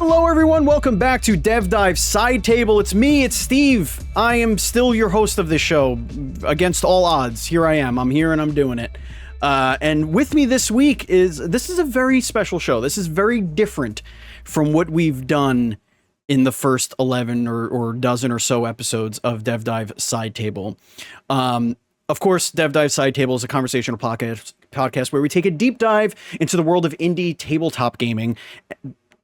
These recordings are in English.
Hello everyone, welcome back to DevDive Side Table. It's me, it's Steve. I am still your host of this show, against all odds. Here I am, I'm here and I'm doing it. And with me this week this is a very special show. This is very different from what we've done in the first 11 or dozen or so episodes of DevDive Side Table. Of course, DevDive Side Table is a conversational podcast where we take a deep dive into the world of indie tabletop gaming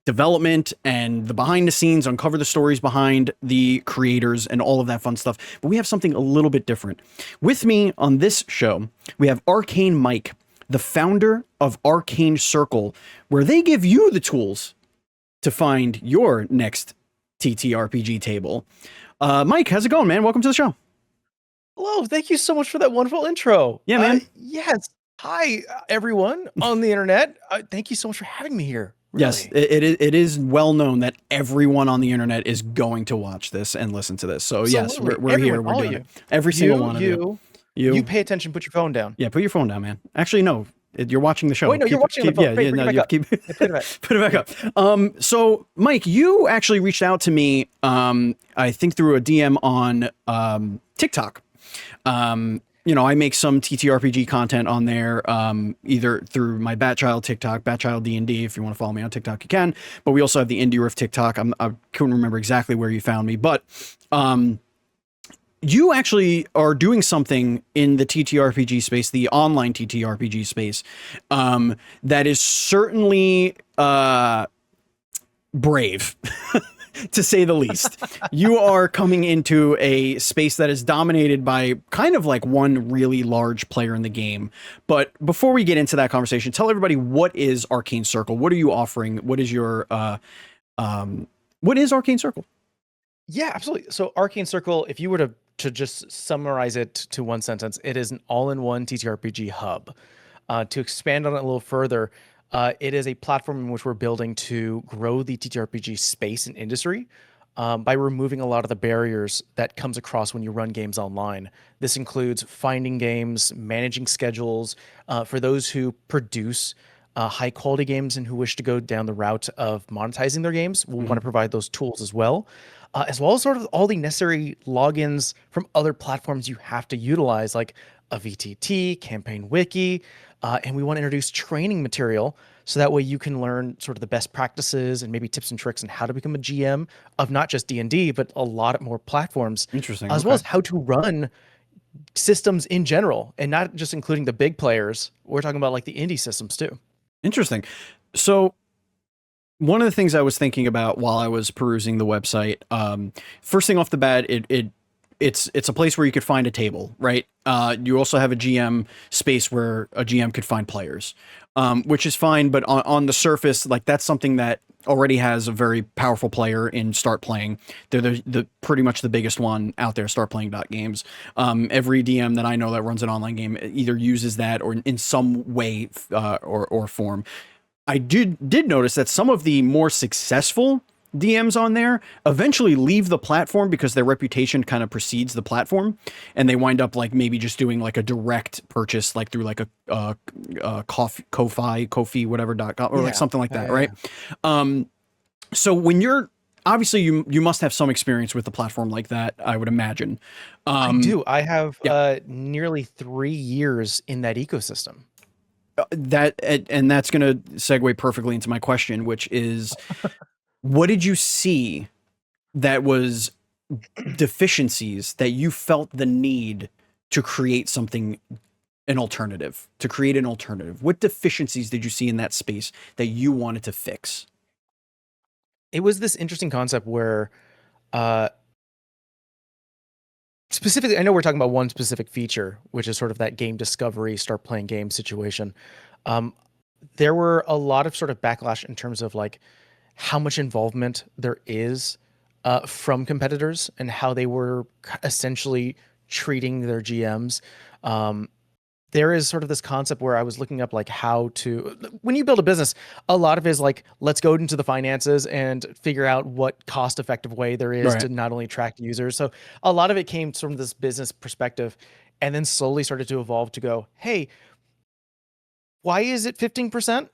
development and the behind the scenes, uncover the stories behind the creators and all of that fun stuff. But we have something a little bit different. With me on this show, we have Arcane Mike, the founder of Arcane Circle, where they give you the tools to find your next TTRPG table. Mike, how's it going, man? Welcome to the show. Hello, thank you so much for that wonderful intro. Yeah, man. Yes. Hi, everyone on the internet. Thank you so much for having me here. Really. Yes, it is well known that everyone on the internet is going to watch this and listen to this. So Absolutely. yes, we're Everyone, here. We're doing you. it. Every single one of you. You pay attention. Put your phone down. Yeah, put your phone down, man. Actually, no. You're watching the show. Wait, no, you're watching the phone. Put it back up. So, Mike, you actually reached out to me, I think through a DM on TikTok. I make some TTRPG content on there, either through my Batchild TikTok, Batchild D&D. If you want to follow me on TikTok, you can. But we also have the Indie Riff TikTok. I couldn't remember exactly where you found me, but you actually are doing something in the TTRPG space, the online TTRPG space, that is certainly brave. To say the least. You are coming into a space that is dominated by kind of like one really large player in the game. But before we get into that conversation, tell everybody, what is Arcane Circle? What are you offering? What is your what is Arcane Circle? Yeah, absolutely. So Arcane Circle, if you were to just summarize it to one sentence, it is an all-in-one TTRPG hub. To expand on it a little further, it is a platform in which we're building to grow the TTRPG space and industry by removing a lot of the barriers that comes across when you run games online. This includes finding games, managing schedules, for those who produce high quality games and who wish to go down the route of monetizing their games. We'll want to provide those tools as well as sort of all the necessary logins from other platforms you have to utilize, like a VTT, Campaign Wiki, and we want to introduce training material so that way you can learn sort of the best practices and maybe tips and tricks on how to become a GM of not just D&D, but a lot more platforms. Interesting. As well as how to run systems in general, and not just including the big players. We're talking about like the indie systems too. Interesting. So one of the things I was thinking about while I was perusing the website, first thing off the bat, it's a place where you could find a table, right? You also have a GM space where a GM could find players, which is fine. But on the surface, like that's something that already has a very powerful player in Start Playing. They're the pretty much the biggest one out there, startplaying.games. Every DM that I know that runs an online game either uses that or in some way or form. I did notice that some of the more successful DMs on there eventually leave the platform because their reputation kind of precedes the platform, and they wind up like maybe just doing like a direct purchase, like through like a Ko-fi, whatever.com or like something like that, right? So when you're obviously you must have some experience with the platform like that, I would imagine. I do. I have nearly 3 years in that ecosystem. And that's going to segue perfectly into my question, which is, what did you see that was deficiencies that you felt the need to create an alternative? What deficiencies did you see in that space that you wanted to fix? It was this interesting concept where, specifically, I know we're talking about one specific feature, which is sort of that game discovery, start playing games situation. There were a lot of sort of backlash in terms of like how much involvement there is from competitors and how they were essentially treating their GMs. There is sort of this concept where I was looking up like how to, when you build a business, a lot of it is like, let's go into the finances and figure out what cost effective way there is to not only attract users. So a lot of it came from this business perspective and then slowly started to evolve to go, hey, why is it 15%?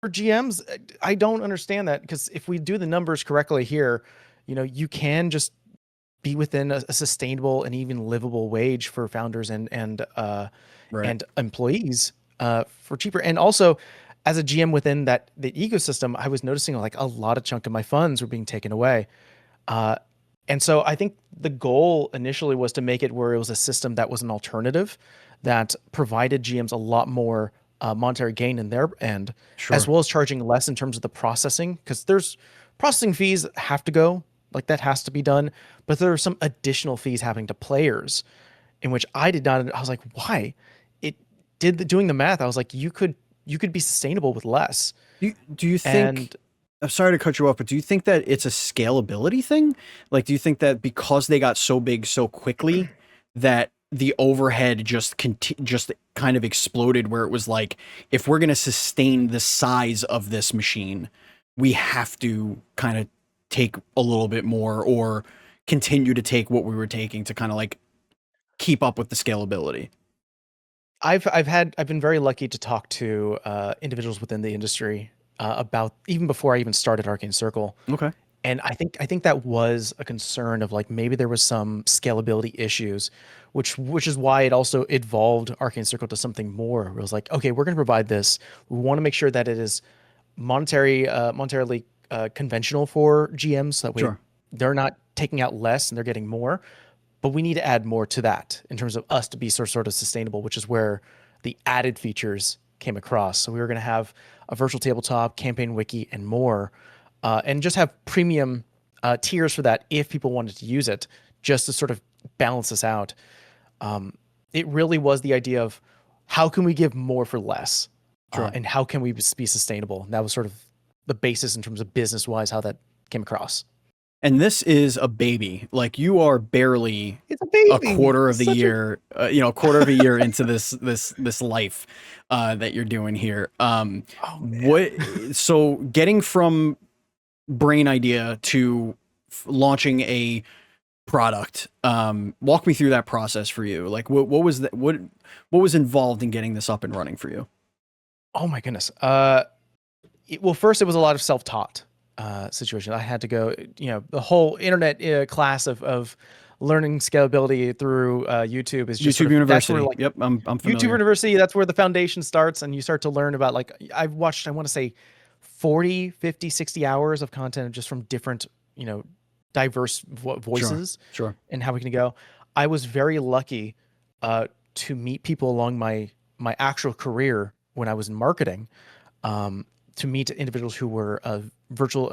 GMs, I don't understand that, because if we do the numbers correctly here, you can just be within a sustainable and even livable wage for founders and employees for cheaper. And also, as a GM within the ecosystem, I was noticing like a lot of chunk of my funds were being taken away. And so I think the goal initially was to make it where it was a system that was an alternative that provided GMs a lot more monetary gain in their end, as well as charging less in terms of the processing, because there's processing fees have to go, like that has to be done, but there are some additional fees happening to players, in which I did not. I was like, why? Doing the math, I was like, you could be sustainable with less. Do you think? I'm sorry to cut you off, but do you think that it's a scalability thing? Like, do you think that because they got so big so quickly that the overhead just kind of exploded, where it was like, if we're going to sustain the size of this machine, we have to kind of take a little bit more, or continue to take what we were taking to kind of like keep up with the scalability? I've been very lucky to talk to individuals within the industry about, even before I even started Arcane Circle. Okay. And I think that was a concern of like, maybe there was some scalability issues, which is why it also evolved Arcane Circle to something more. It was like, okay, we're going to provide this. We want to make sure that it is monetarily conventional for GMs, so that way they're not taking out less and they're getting more. But we need to add more to that in terms of us to be sort of sustainable, which is where the added features came across. So we were going to have a virtual tabletop, campaign wiki, and more, and just have premium tiers for that if people wanted to use it, just to sort of balance this out. It really was the idea of how can we give more for less, and how can we be sustainable? And that was sort of the basis in terms of business-wise, how that came across. And this is a baby. Like, you are barely a quarter of the year, a quarter of a year into this life that you're doing here. So getting from brain idea to launching a product, walk me through that process for you. Like, what was that? What was involved in getting this up and running for you? Oh my goodness. Well, first it was a lot of self-taught situation. I had to go, the whole internet class of learning scalability through YouTube is just YouTube University. Where, like, yep, I'm familiar. YouTube University, that's where the foundation starts, and you start to learn about, like, I've watched, I want to say 40, 50, 60 hours of content just from different, diverse voices. Sure. And how we can go. I was very lucky to meet people along my actual career when I was in marketing, to meet individuals who were virtual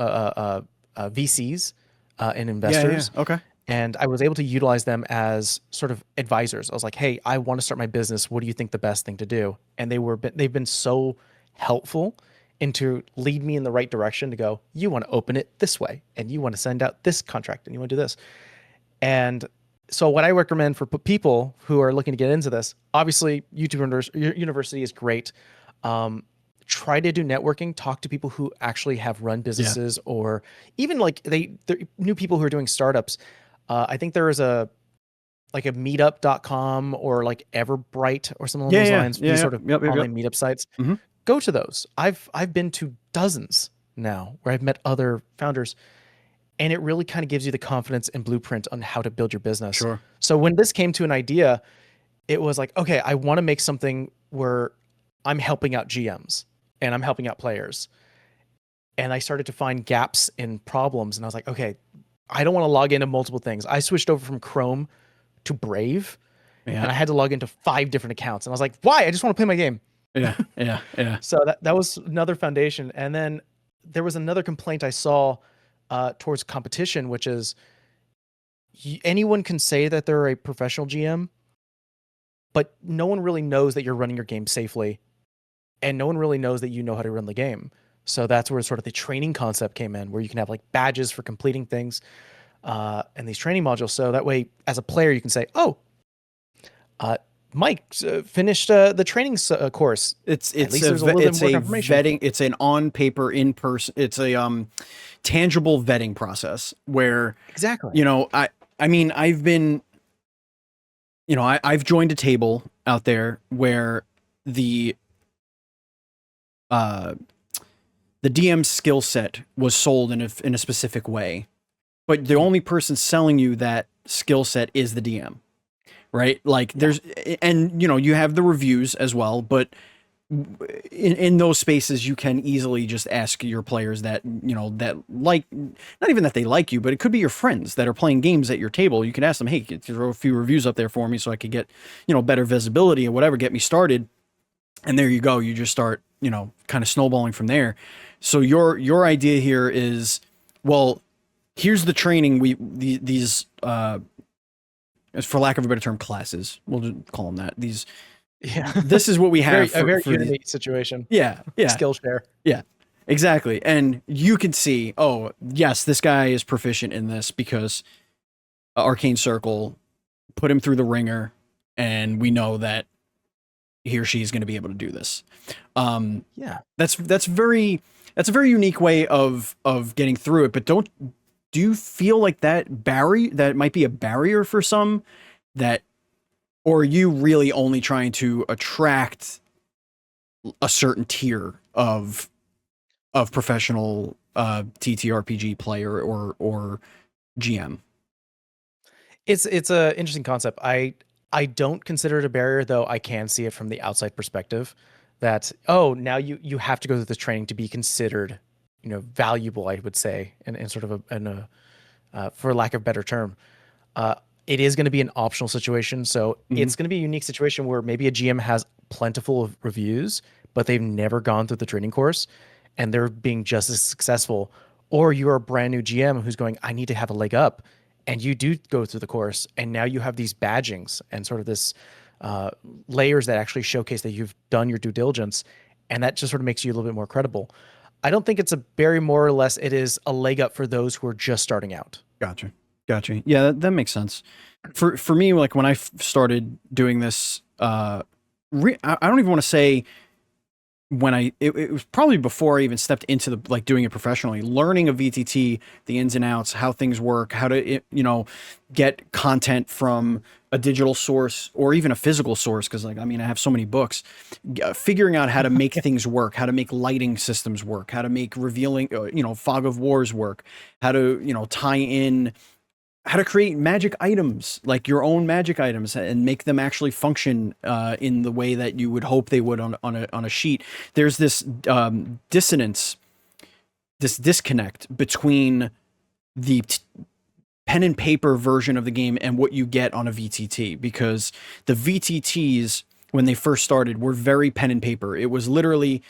VCs and investors. Yeah. Okay. And I was able to utilize them as sort of advisors. I was like, hey, I want to start my business. What do you think the best thing to do? And they've been so helpful to lead me in the right direction, to go, you want to open it this way, and you want to send out this contract, and you want to do this. And so what I recommend for people who are looking to get into this, obviously YouTube University is great. Try to do networking, talk to people who actually have run businesses, or even like they're new people who are doing startups. I think there is a meetup.com or like Everbright or something along those lines. These sort of online meetup sites. Mm-hmm. Go to those. I've been to dozens now where I've met other founders, and it really kind of gives you the confidence and blueprint on how to build your business. Sure. So when this came to an idea, it was like, okay, I want to make something where I'm helping out GMs and I'm helping out players. And I started to find gaps in problems, and I was like, okay, I don't want to log into multiple things. I switched over from Chrome to Brave, and I had to log into 5 different accounts. And I was like, why? I just want to play my game. Yeah. So that was another foundation. And then there was another complaint I saw towards competition, which is anyone can say that they're a professional GM, but no one really knows that you're running your game safely, and no one really knows that you know how to run the game. So that's where sort of the training concept came in, where you can have like badges for completing things and these training modules. So that way, as a player, you can say, oh, Mike finished the training course. It's a vetting. It's an on paper, in person. It's a tangible vetting process where exactly. I mean, I've been, I've joined a table out there where the the DM's skill set was sold in a specific way, but the only person selling you that skill set is the DM, right? Like there's, and you know, you have the reviews as well, but in those spaces you can easily just ask your players that, you know, that like, not even that they like you, but it could be your friends that are playing games at your table. You can ask them, hey, throw a few reviews up there for me so I could get, you know, better visibility or whatever, get me started. And there you go. You just start, you know, kind of snowballing from there. So your idea here is, well, here's the training these for lack of a better term, classes, we'll just call them that. This is what we have a very unique situation. Yeah. Skill share. Yeah, exactly. And you can see, oh yes, this guy is proficient in this because Arcane Circle put him through the ringer, and we know that he or she is going to be able to do this. That's a very unique way of getting through it. But do you feel like that might be a barrier for some, that, or are you really only trying to attract a certain tier of professional TTRPG player or GM? It's a interesting concept. I don't consider it a barrier, though I can see it from the outside perspective that, oh, now you have to go through this training to be considered, you know, valuable, I would say, in sort of for lack of a better term. It is going to be an optional situation. So it's going to be a unique situation where maybe a GM has plentiful of reviews, but they've never gone through the training course and they're being just as successful. Or you're a brand new GM who's going, I need to have a leg up. And you do go through the course, and now you have these badgings and sort of this layers that actually showcase that you've done your due diligence, and that just sort of makes you a little bit more credible. I don't think it's a barrier, more or less. It is a leg up for those who are just starting out. Gotcha. Yeah, that makes sense. For me, like when I started doing this, I don't even want to say when it was probably before I even stepped into the, like, doing it professionally, learning a VTT, the ins and outs, how things work, how to, you know, get content from a digital source or even a physical source. Cause like, I mean, I have so many books, figuring out how to make things work, how to make lighting systems work, how to make revealing, you know, fog of wars work, how to, you know, tie in, how to create magic items, like your own magic items, and make them actually function in the way that you would hope they would on a sheet. There's this dissonance, this disconnect between the pen and paper version of the game and what you get on a VTT, because the VTTs, when they first started, were very pen and paper. It was literally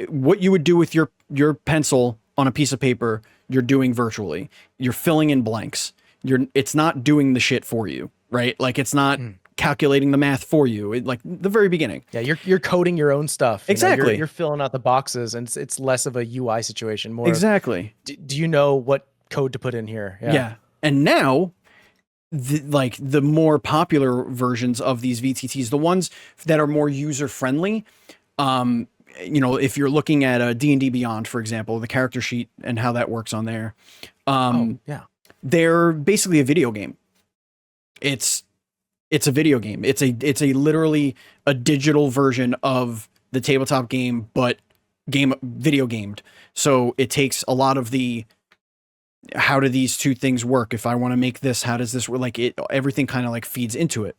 what you would do with your pencil on a piece of paper, you're doing virtually. You're filling in blanks. It's not doing the shit for you, right? Like it's not calculating the math for you. Like the very beginning. Yeah, you're coding your own stuff. Exactly. You're filling out the boxes, and it's less of a UI situation. More exactly. Do you know what code to put in here? Yeah. And now, the more popular versions of these VTTs, the ones that are more user friendly, you know, if you're looking at a D&D Beyond, for example, the character sheet and how that works on there, they're basically a video game. It's a video game. It's a literally a digital version of the tabletop game, but video gamed. So it takes a lot of the, how do these two things work? If I want to make this, how does this work? Like everything kind of like feeds into it.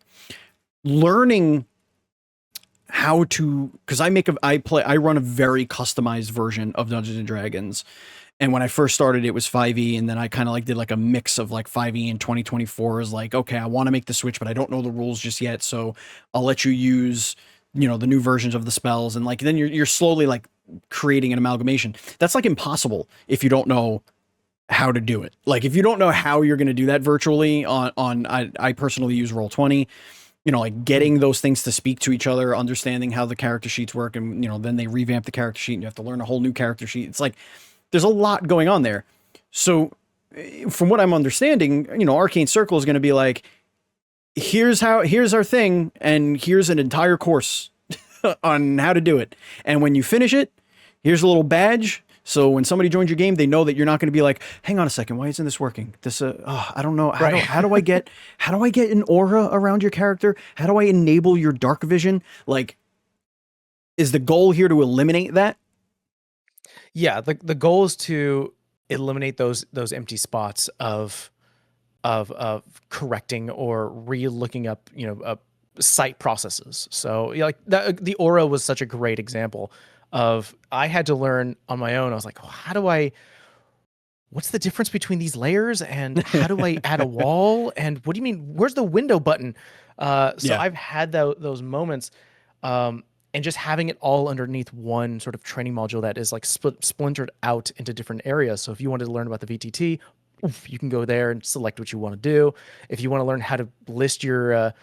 Learning how to, because I run a very customized version of Dungeons and Dragons. And when I first started, it was 5e, and then I kind of like did like a mix of like 5e and 2024 is like, okay, I want to make the switch, but I don't know the rules just yet. So I'll let you use, you know, the new versions of the spells. And like, then you're slowly like creating an amalgamation. That's like impossible if you don't know how to do it. Like if you don't know how you're going to do that virtually I personally use Roll20, you know, like getting those things to speak to each other, understanding how the character sheets work. And, you know, then they revamp the character sheet and you have to learn a whole new character sheet. It's like, there's a lot going on there. So from what I'm understanding, you know, Arcane Circle is going to be like, here's our thing. And here's an entire course on how to do it. And when you finish it, here's a little badge. So when somebody joins your game, they know that you're not going to be like, hang on a second, why isn't this working? This, I don't know. How do I get an aura around your character? How do I enable your dark vision? Like, is the goal here to eliminate that? Yeah, the goal is to eliminate those empty spots of correcting or re-looking up, site processes. So like the Aura was such a great example of, I had to learn on my own. I was like, what's the difference between these layers, and how do I add a wall, and what do you mean, where's the window button? So I've had those moments, and just having it all underneath one sort of training module that is like splintered out into different areas. So if you wanted to learn about the VTT, you can go there and select what you want to do. If you want to learn how to list your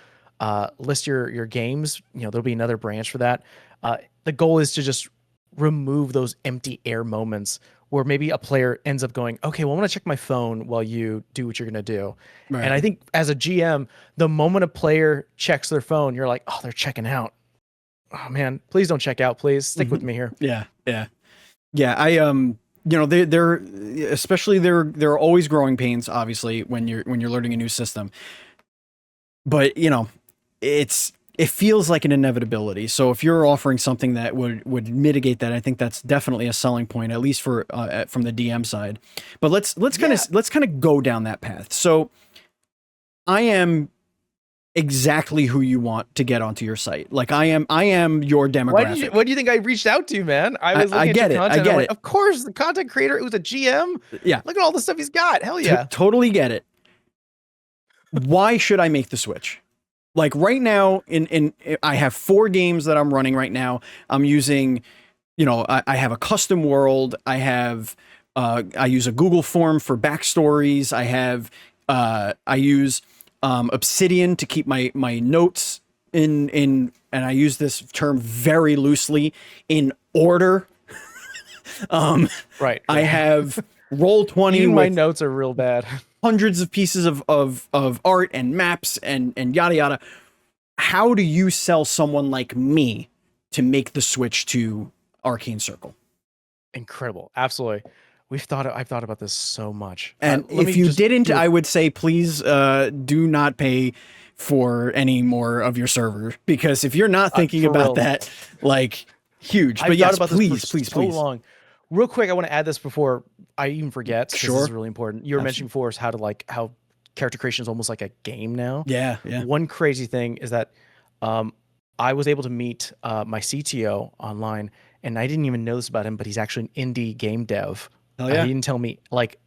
games, there'll be another branch for that. The goal is to just remove those empty air moments where maybe a player ends up going, okay, well, I want to check my phone while you do what you're going to do. Right. And I think as a GM, the moment a player checks their phone, you're like, oh, they're checking out. Oh man, please don't check out. Please stick with me here. Yeah. I they're especially there are always growing pains, obviously, when you're learning a new system. But it feels like an inevitability. So if you're offering something that would mitigate that, I think that's definitely a selling point, at least for from the DM side. But let's kind of go down that path. So I am exactly who you want to get onto your site. Like I am your demographic. What do you think I reached out to, man? I was looking at your content. I get it. Of course, the content creator who's a GM. Yeah. Look at all the stuff he's got. Hell yeah. Totally get it. Why should I make the switch? Like right now, I have 4 games that I'm running right now. I'm using, I have a custom world. I have, I use a Google form for backstories. I use Obsidian to keep my notes in, and I use this term very loosely, in order. Right. I have Roll20. My notes are real bad. Hundreds of pieces of art and maps and yada yada. How do you sell someone like me to make the switch to Arcane Circle? Incredible. Absolutely. I've thought about this so much. And if you didn't, I would say please do not pay for any more of your server, because if you're not thinking about that, like, huge. But yes, please. Long. Real quick, I want to add this before I even forget. Sure. This is really important. You were mentioning before is how character creation is almost like a game now. Yeah. One crazy thing is that I was able to meet my CTO online, and I didn't even know this about him, but he's actually an indie game dev. Oh yeah. He didn't tell me, like,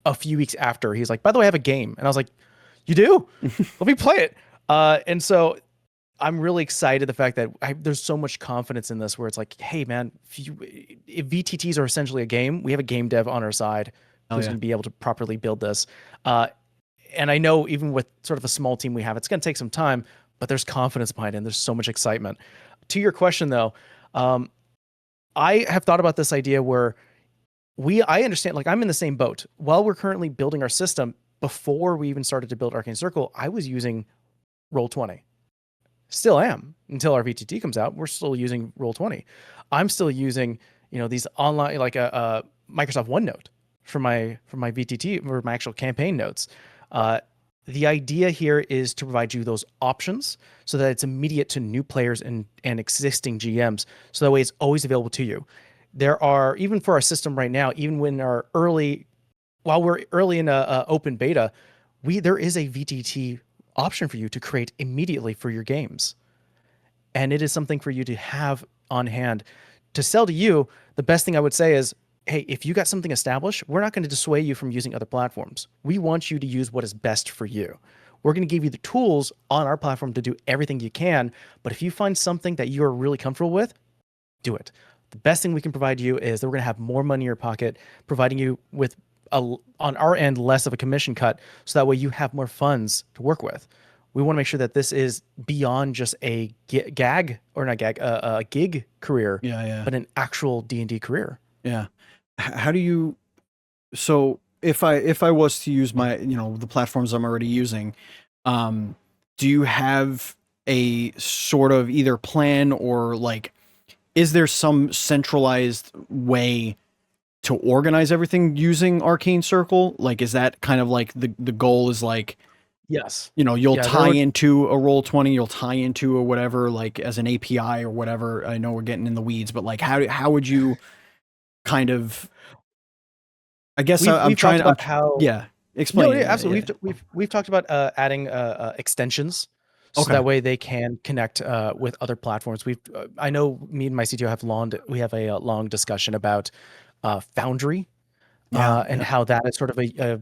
a few weeks after. He's like, by the way, I have a game. And I was like, you do? Let me play it. And so I'm really excited the fact that there's so much confidence in this, where it's like, hey man, if VTTs are essentially a game, we have a game dev on our side who's going to be able to properly build this. And I know even with sort of a small team we have, it's going to take some time, but there's confidence behind it, and there's so much excitement. To your question though, I have thought about this idea where I understand, like, I'm in the same boat. While we're currently building our system, before we even started to build Arcane Circle, I was using Roll20. Still am until our VTT comes out. We're still using Roll20. I'm still using, these online, like a Microsoft OneNote for my VTT, or my actual campaign notes. The idea here is to provide you those options so that it's immediate to new players and existing GMs. So that way it's always available to you. There are, even for our system right now, even when while we're early in a open beta, there is a VTT option for you to create immediately for your games. And it is something for you to have on hand. To sell to you, the best thing I would say is, hey, if you got something established, we're not going to dissuade you from using other platforms. We want you to use what is best for you. We're going to give you the tools on our platform to do everything you can. But if you find something that you're really comfortable with, do it. The best thing we can provide you is that we're going to have more money in your pocket, providing you with, on our end, less of a commission cut, so that way you have more funds to work with. We want to make sure that this is beyond just a gig career, but an actual D&D career. Yeah. How do you? So if I was to use my, the platforms I'm already using, do you have a sort of either plan, or like, is there some centralized way to organize everything using Arcane Circle? Like, is that kind of like the goal is like, yes, you'll tie into a Roll20, you'll tie into a whatever, like as an API or whatever. I know we're getting in the weeds, but like, how would you kind of, I guess We've I'm we've trying talked to, about how yeah, no, explain. yeah, Yeah, absolutely. yeah. We've talked about adding extensions, so Okay. that way they can connect with other platforms. I know me and my CTO we have a long discussion about Foundry Yeah, and yeah. how that is sort of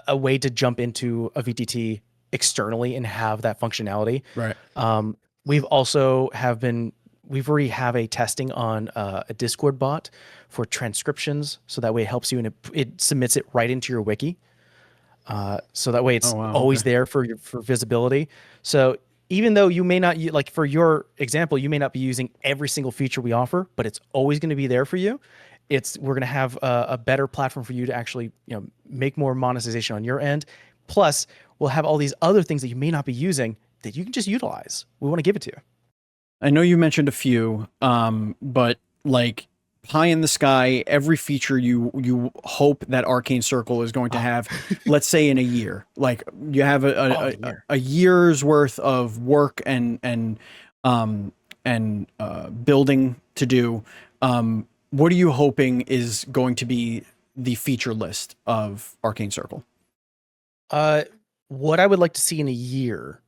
a way to jump into a VTT externally and have that functionality. Right. Um, we've also we've already have a testing on a Discord bot for transcriptions, so that way it helps you and it submits it right into your wiki. So that way Oh it's wow. always Okay. there for visibility. So even though you may not like for your example, you may not be using every single feature we offer, but it's always going to be there for you. We're going to have a better platform for you to actually make more monetization on your end. Plus, we'll have all these other things that you may not be using that you can just utilize. We want to give it to you. I know you mentioned a few, but like pie in the sky, every feature you hope that Arcane Circle is going to Oh, have, let's say in a year, like you have oh, here. a year's worth of work building to do. What are you hoping is going to be the feature list of Arcane Circle? What I would like to see in a year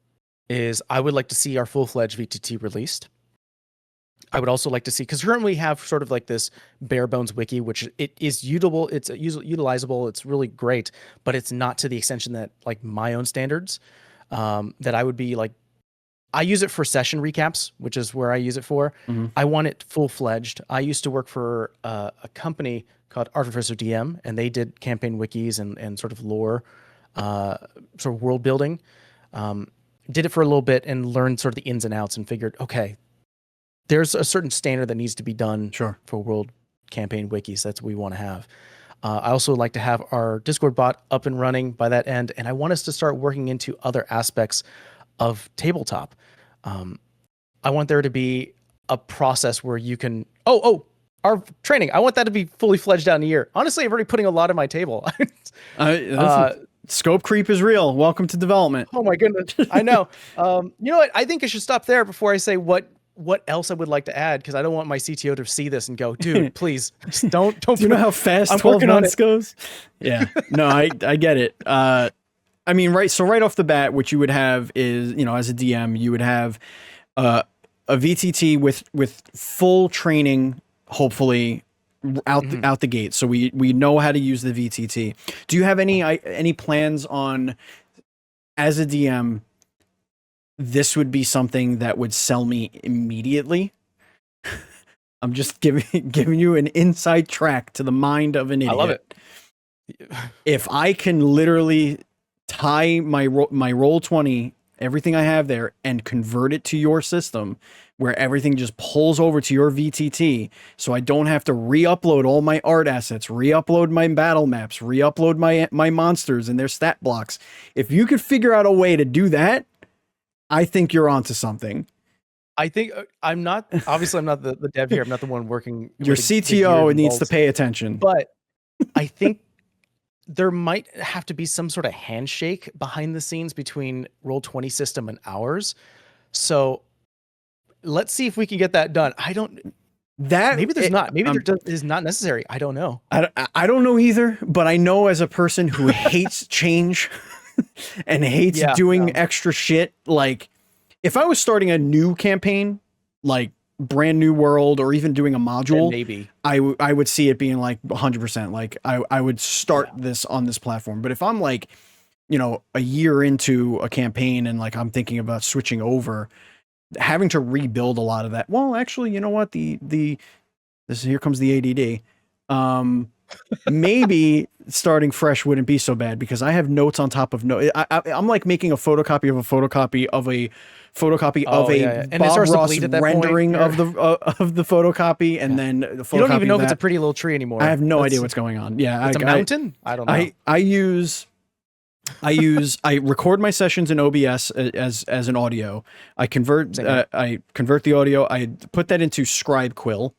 is I would like to see our full-fledged VTT released. I would also like to see, because currently we have sort of like this bare bones wiki, which it is usable, it's utilizable, it's really great, but it's not to the extension that like my own standards, that I would be like, I use it for session recaps, which is where I use it for. Mhm. I want it full-fledged. I used to work for a company called Artificer DM, and they did campaign wikis and sort of lore, sort of world building. Did it for a little bit and learned sort of the ins and outs and figured, okay, there's a certain standard that needs to be done Sure. for world campaign wikis. That's what we want to have. I also like to have our Discord bot up and running by that end, and I want us to start working into other aspects of tabletop. I want there to be a process where you can, our training, I want that to be fully fledged out in a year. Honestly, I'm already putting a lot on my table. Scope creep is real. Welcome to development. Oh my goodness. I know. You know what? I think I should stop there before I say what else I would like to add, because I don't want my CTO to see this and go, dude, please just don't. Do you know how fast I'm 12 working on months it. goes? Yeah. No, I get it. I mean, right. So right off the bat, what you would have is, as a DM, you would have a VTT with full training, hopefully out the gate. So we know how to use the VTT. Do you have any plans on, as a DM, this would be something that would sell me immediately? I'm just giving you an inside track to the mind of an idiot. I love it. If I can literally tie my Roll20, everything I have there, and convert it to your system, where everything just pulls over to your VTT, so I don't have to re-upload all my art assets, re-upload my battle maps, re-upload my monsters and their stat blocks. If you could figure out a way to do that, I think you're onto something. I think I'm not the dev here. I'm not the one working. Your with the CTO gears and needs to bolts. pay attention. But I think there might have to be some sort of handshake behind the scenes between Roll20 system and ours. So let's see if we can get that done. Maybe there's not. Maybe there is not necessary. I don't know. I don't know either, but I know as a person who hates change and hates doing extra shit, like if I was starting a new campaign, like brand new world, or even doing a module, maybe I would see it being like 100%. Like I would start this on this platform. But if I'm like, a year into a campaign and like I'm thinking about switching over, having to rebuild a lot of that. Well, actually, you know what? Here comes the ADD. Maybe starting fresh wouldn't be so bad, because I have notes on top of notes. I'm like making a photocopy of a photocopy of a photocopy of a And Bob it Ross rendering of the photocopy, and then the photocopy. You don't even know if it's a pretty little tree anymore. I have no idea what's going on. Yeah, it's a mountain. I don't know. I record my sessions in OBS as an audio. I convert the audio. I put that into ScribeQuill.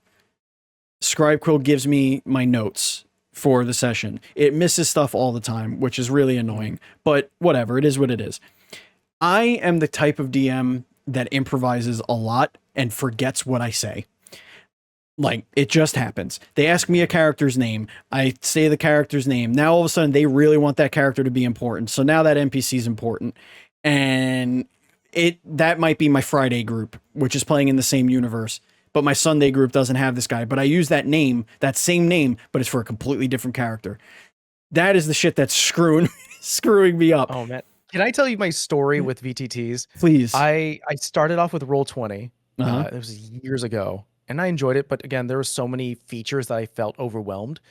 ScribeQuill gives me my notes for the session. It misses stuff all the time, which is really annoying, but whatever. It is what it is. I am the type of DM that improvises a lot and forgets what I say. Like, it just happens. They ask me a character's name. I say the character's name. Now, all of a sudden, they really want that character to be important. So now that NPC is important. And that might be my Friday group, which is playing in the same universe. But my Sunday group doesn't have this guy. But I use that name, that same name, but it's for a completely different character. That is the shit that's screwing me up. Oh, man. Can I tell you my story with VTTs? Please. I started off with Roll20. It was years ago. And I enjoyed it, but again, there were so many features that I felt overwhelmed.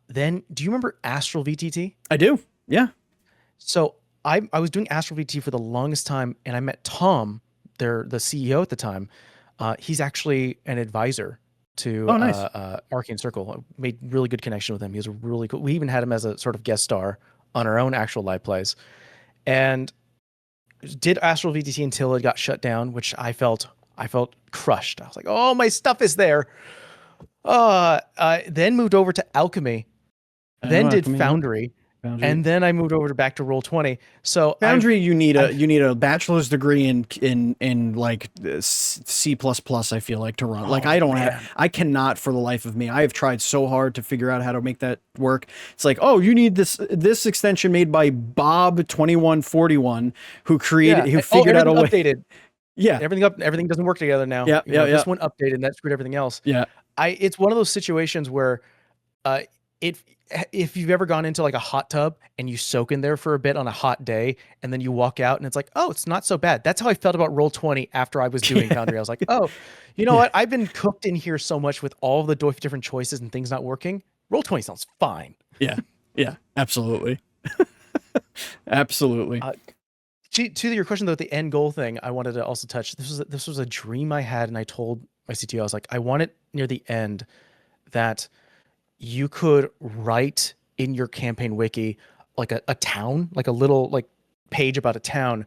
Then, do you remember Astral VTT? I do, yeah. So I was doing Astral VTT for the longest time, and I met Tom, the CEO at the time. He's actually an advisor to Arcane Circle. I made really good connection with him. He was really cool. We even had him as a sort of guest star on our own actual live plays. And did Astral VTT until it got shut down, which I felt crushed. I was like, oh, my stuff is there. Then moved over to Alchemy, then did Foundry, and then I moved over back to Roll20. So Foundry, you need a bachelor's degree in like C++, I feel like, to run. Like, I cannot for the life of me. I have tried so hard to figure out how to make that work. It's like, oh, you need this extension made by Bob2141 who figured out a way. Updated. Yeah, everything doesn't work together now. Yeah, This one updated and that screwed everything else. Yeah, it's one of those situations where, if you've ever gone into like a hot tub and you soak in there for a bit on a hot day, and then you walk out and it's like, oh, it's not so bad. That's how I felt about Roll20 after I was doing Foundry. I was like, oh, you know what? I've been cooked in here so much with all the different choices and things not working. Roll20 sounds fine. Yeah, absolutely, absolutely. To your question, though, the end goal thing, I wanted to also touch. This was a dream I had, and I told my CTO, I was like, I want it near the end that you could write in your campaign wiki like a town, like a little like page about a town,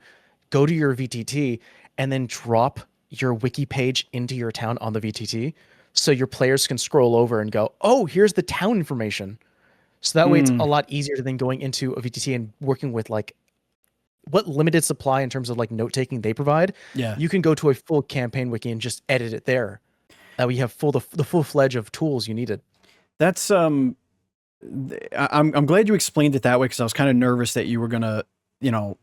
go to your VTT, and then drop your wiki page into your town on the VTT, so your players can scroll over and go, oh, here's the town information. So that way, it's a lot easier than going into a VTT and working with like what limited supply in terms of like note taking they provide. Yeah, you can go to a full campaign wiki and just edit it there. That way you have the full fledged of tools you needed. That's I'm glad you explained it that way, because I was kind of nervous that you were gonna, and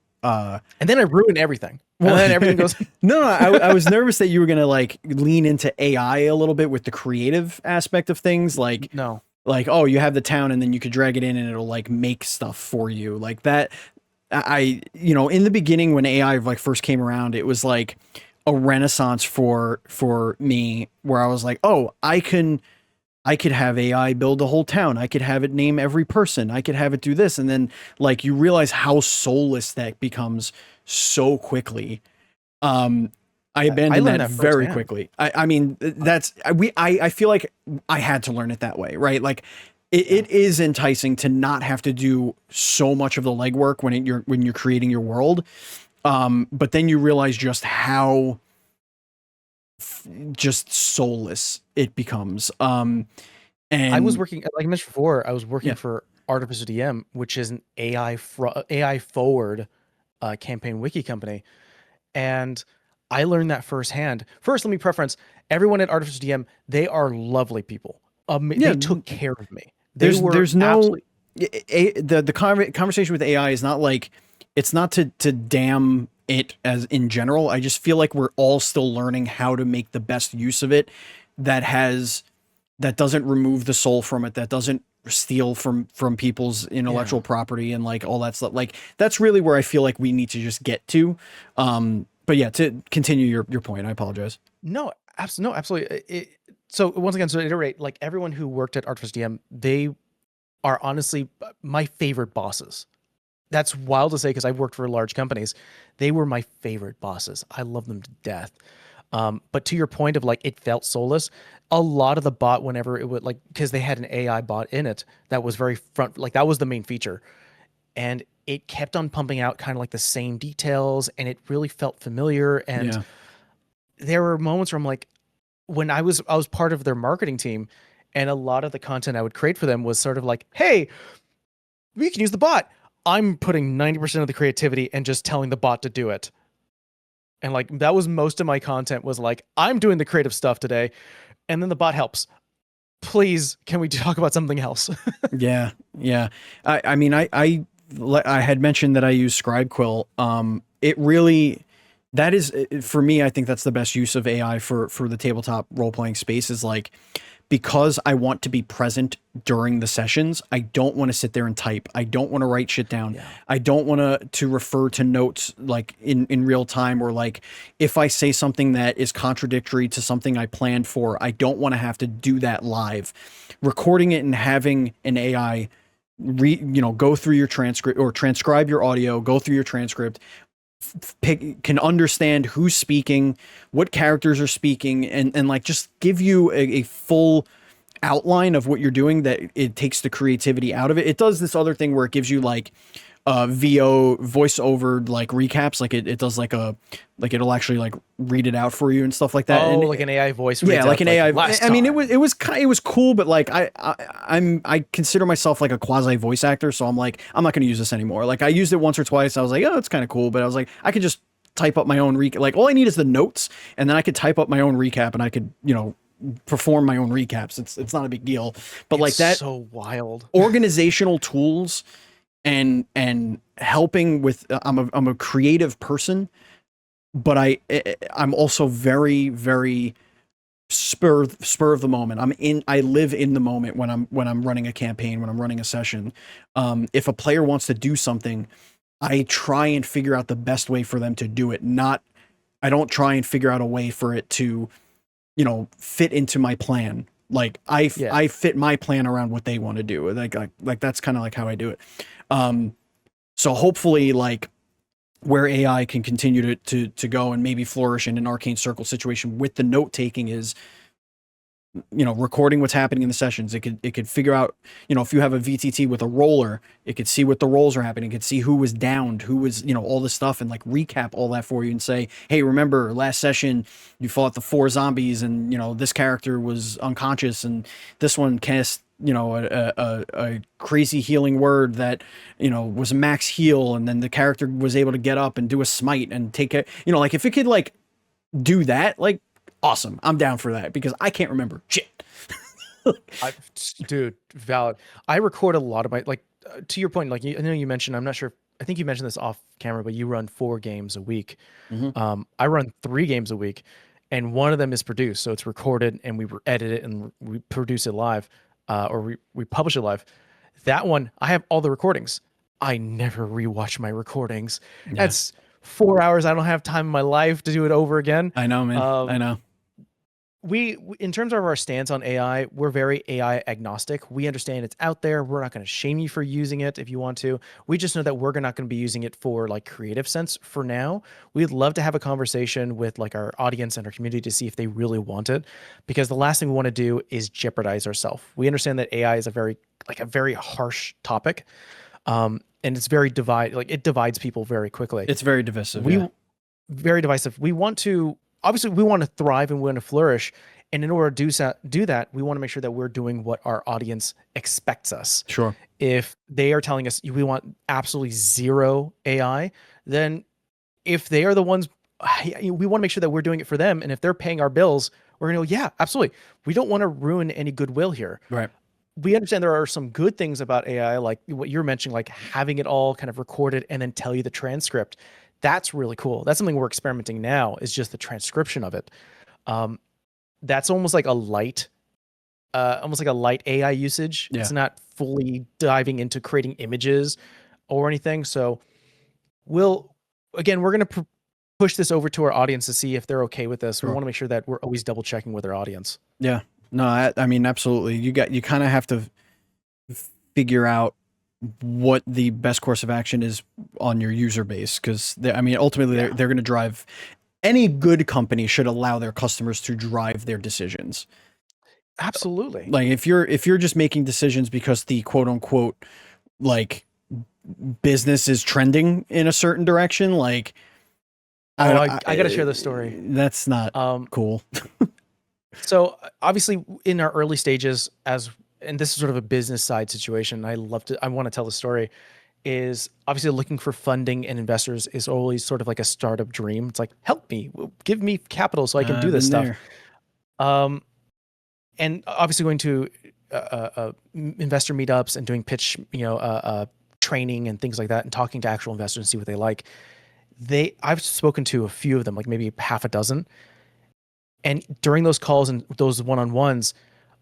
then I ruined everything. Well, and then everything goes. No, I was nervous that you were gonna like lean into AI a little bit with the creative aspect of things. Like, no, like, oh, you have the town and then you could drag it in and it'll like make stuff for you like that. In the beginning when AI like first came around, it was like a renaissance for me, where I was like, oh, I could have AI build a whole town. I could have it name every person. I could have it do this. And then like you realize how soulless that becomes so quickly. I abandoned that very quickly. I mean, I feel like I had to learn it that way, right? Like it is enticing to not have to do so much of the legwork when you're creating your world. But then you realize just how just soulless it becomes. And I was working, like I mentioned before, I was working for Artificer DM, which is an AI forward campaign wiki company. And I learned that firsthand. First, let me preference everyone at Artificer DM. They are lovely people. They took care of me. There's no the conversation with AI is not like, it's not to damn it as in general. I just feel like we're all still learning how to make the best use of it that doesn't remove the soul from it, that doesn't steal from people's intellectual property and like all that stuff. Like that's really where I feel like we need to just get to. But yeah, to continue your point, I apologize. No, absolutely. So once again, to iterate, like everyone who worked at Artificer DM, they are honestly my favorite bosses. That's wild to say because I've worked for large companies. They were my favorite bosses. I love them to death. But to your point of like, it felt soulless. A lot of the bot, whenever it would like, because they had an AI bot in it that was very like that was the main feature. And it kept on pumping out kind of like the same details and it really felt familiar. And there were moments where I'm like, when I was part of their marketing team, and a lot of the content I would create for them was sort of like, hey, we can use the bot. I'm putting 90% of the creativity and just telling the bot to do it. And like, that was most of my content was like, I'm doing the creative stuff today. and then the bot helps. Please, can we talk about something else? Yeah, yeah. I mean, I had mentioned that I use ScribeQuill. It really, that is for me. I think that's the best use of AI for the tabletop role playing space. Is like, because I want to be present during the sessions. I don't want to sit there and type. I don't want to write shit down. Yeah. I don't want to refer to notes like in real time, or like if I say something that is contradictory to something I planned for, I don't want to have to do that live. Recording it and having an AI go through your transcript or transcribe your audio, go through your transcript, can understand who's speaking, what characters are speaking, and like just give you a full outline of what you're doing, that it takes the creativity out of it. It does this other thing where it gives you like VO voiceover like recaps, like it does like it'll actually like read it out for you and stuff like that. Oh, and like an AI voice. Yeah, like an AI. I mean, it was cool, but like I consider myself like a quasi voice actor, so I'm like, I'm not going to use this anymore. Like I used it once or twice. I was like, oh, it's kind of cool, but I was like, I could just type up my own recap. Like all I need is the notes, and then I could type up my own recap, and I could perform my own recaps. It's not a big deal, but like that, so wild organizational tools and helping with. I'm a creative person, but I'm also very, very spur of the moment. I live in the moment when I'm running a campaign, when I'm running a session. If a player wants to do something, I try and figure out the best way for them to do it. I don't try and figure out a way for it to, fit into my plan. Like I fit my plan around what they want to do. Like that's kind of like how I do it. So hopefully, like, where AI can continue to go and maybe flourish in an Arcane Circle situation with the note taking is, recording what's happening in the sessions. It could figure out, if you have a VTT with a roller, it could see what the rolls are happening. It could see who was downed, who was, all this stuff, and like recap all that for you and say, hey, remember last session you fought the 4 zombies and, this character was unconscious and this one cast, a crazy healing word that, was a max heal, and then the character was able to get up and do a smite and take it, like if it could like do that, like, awesome. I'm down for that because I can't remember shit. Dude, valid. I record a lot of my, like, to your point, like, I know you mentioned, I'm not sure, I think you mentioned this off camera, but you run 4 games a week. Mm-hmm. I run 3 games a week, and one of them is produced. So it's recorded and we edit it and we produce it live, or we publish it live. That one, I have all the recordings. I never rewatch my recordings. Yeah. That's 4 hours. I don't have time in my life to do it over again. I know, man. I know. We, in terms of our stance on AI, we're very AI agnostic. We understand it's out there. We're not going to shame you for using it if you want to. We just know that we're not going to be using it for like creative sense for now. We'd love to have a conversation with like our audience and our community to see if they really want it, because the last thing we want to do is jeopardize ourselves. We understand that AI is a very harsh topic. And it's very it divides people very quickly. It's very divisive. Very divisive. Obviously, we want to thrive and we want to flourish. And in order to do that, we want to make sure that we're doing what our audience expects us. Sure. If they are telling us we want absolutely zero AI, then if they are the ones, we want to make sure that we're doing it for them. And if they're paying our bills, we're going to go, yeah, absolutely. We don't want to ruin any goodwill here. Right. We understand there are some good things about AI, like what you're mentioning, like having it all kind of recorded and then tell you the transcript. That's really cool. That's something we're experimenting now, is just the transcription of it. That's almost like a light AI usage. Yeah. It's not fully diving into creating images or anything. So we're going to push this over to our audience to see if they're okay with this. Sure. We want to make sure that we're always double checking with our audience. Yeah, no, I mean, absolutely. You kind of have to figure out what the best course of action is on your user base, because ultimately they're going to drive. Any good company should allow their customers to drive their decisions. Absolutely. Like if you're just making decisions because the quote unquote like business is trending in a certain direction, like I got to share this story. That's not cool. So obviously in our early stages, and this is sort of a business side situation, I want to tell the story, is obviously looking for funding and investors is always sort of like a startup dream. It's like, help me, give me capital so I can do this stuff. and obviously going to investor meetups and doing pitch, training and things like that, and talking to actual investors and see what they like. I've spoken to a few of them, like maybe half a dozen. And during those calls and those one-on-ones,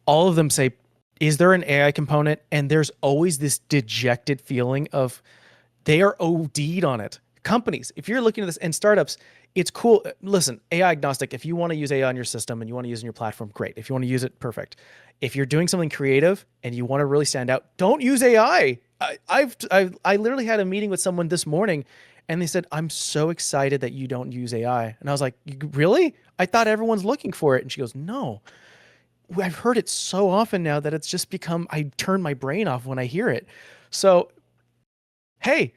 all of them say, is there an AI component? And there's always this dejected feeling of they are OD'd on it. Companies, if you're looking at this, and startups, it's cool. Listen, AI agnostic, if you want to use AI on your system and you want to use it in your platform, great. If you want to use it, perfect. If you're doing something creative and you want to really stand out, don't use AI. I literally had a meeting with someone this morning and they said, I'm so excited that you don't use AI. And I was like, really? I thought everyone's looking for it. And she goes, no. I've heard it so often now that it's just become, I turn my brain off when I hear it. So, hey,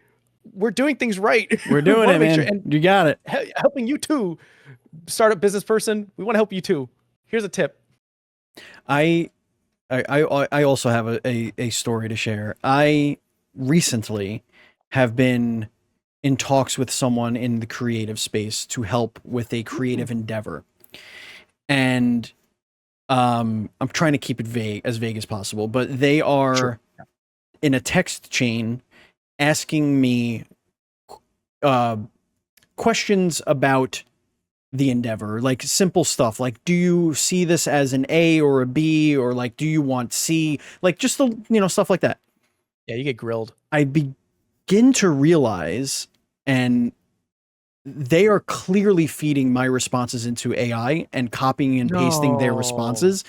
we're doing things right. We're doing it, man. Sure, and you got it. Helping you too, startup business person. We want to help you too. Here's a tip. I also have a story to share. I recently have been in talks with someone in the creative space to help with a creative endeavor. And I'm trying to keep it as vague as possible, but they are in a text chain asking me questions about the endeavor, like simple stuff, like, do you see this as an A or a B, or like, do you want C? Like just the, stuff like that. Yeah, you get grilled. I begin to realize, and they are clearly feeding my responses into AI and copying and pasting their responses,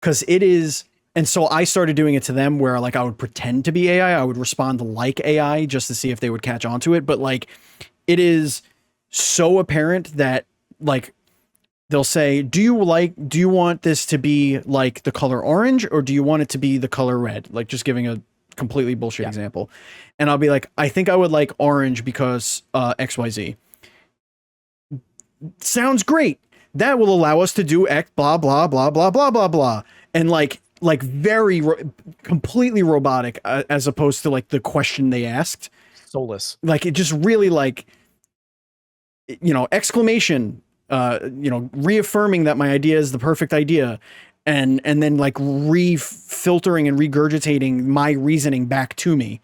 because it is. And so I started doing it to them where like I would pretend to be AI. I would respond like AI just to see if they would catch on to it. But like, it is so apparent that like they'll say, do you want this to be like the color orange, or do you want it to be the color red? Like just giving a completely bullshit example. And I'll be like, I think I would like orange because XYZ. Sounds great. That will allow us to do X, blah, blah, blah, blah, blah, blah, blah. And like very completely robotic, as opposed to like the question they asked. Soulless. Like it just really like, exclamation, reaffirming that my idea is the perfect idea. And then like filtering and regurgitating my reasoning back to me.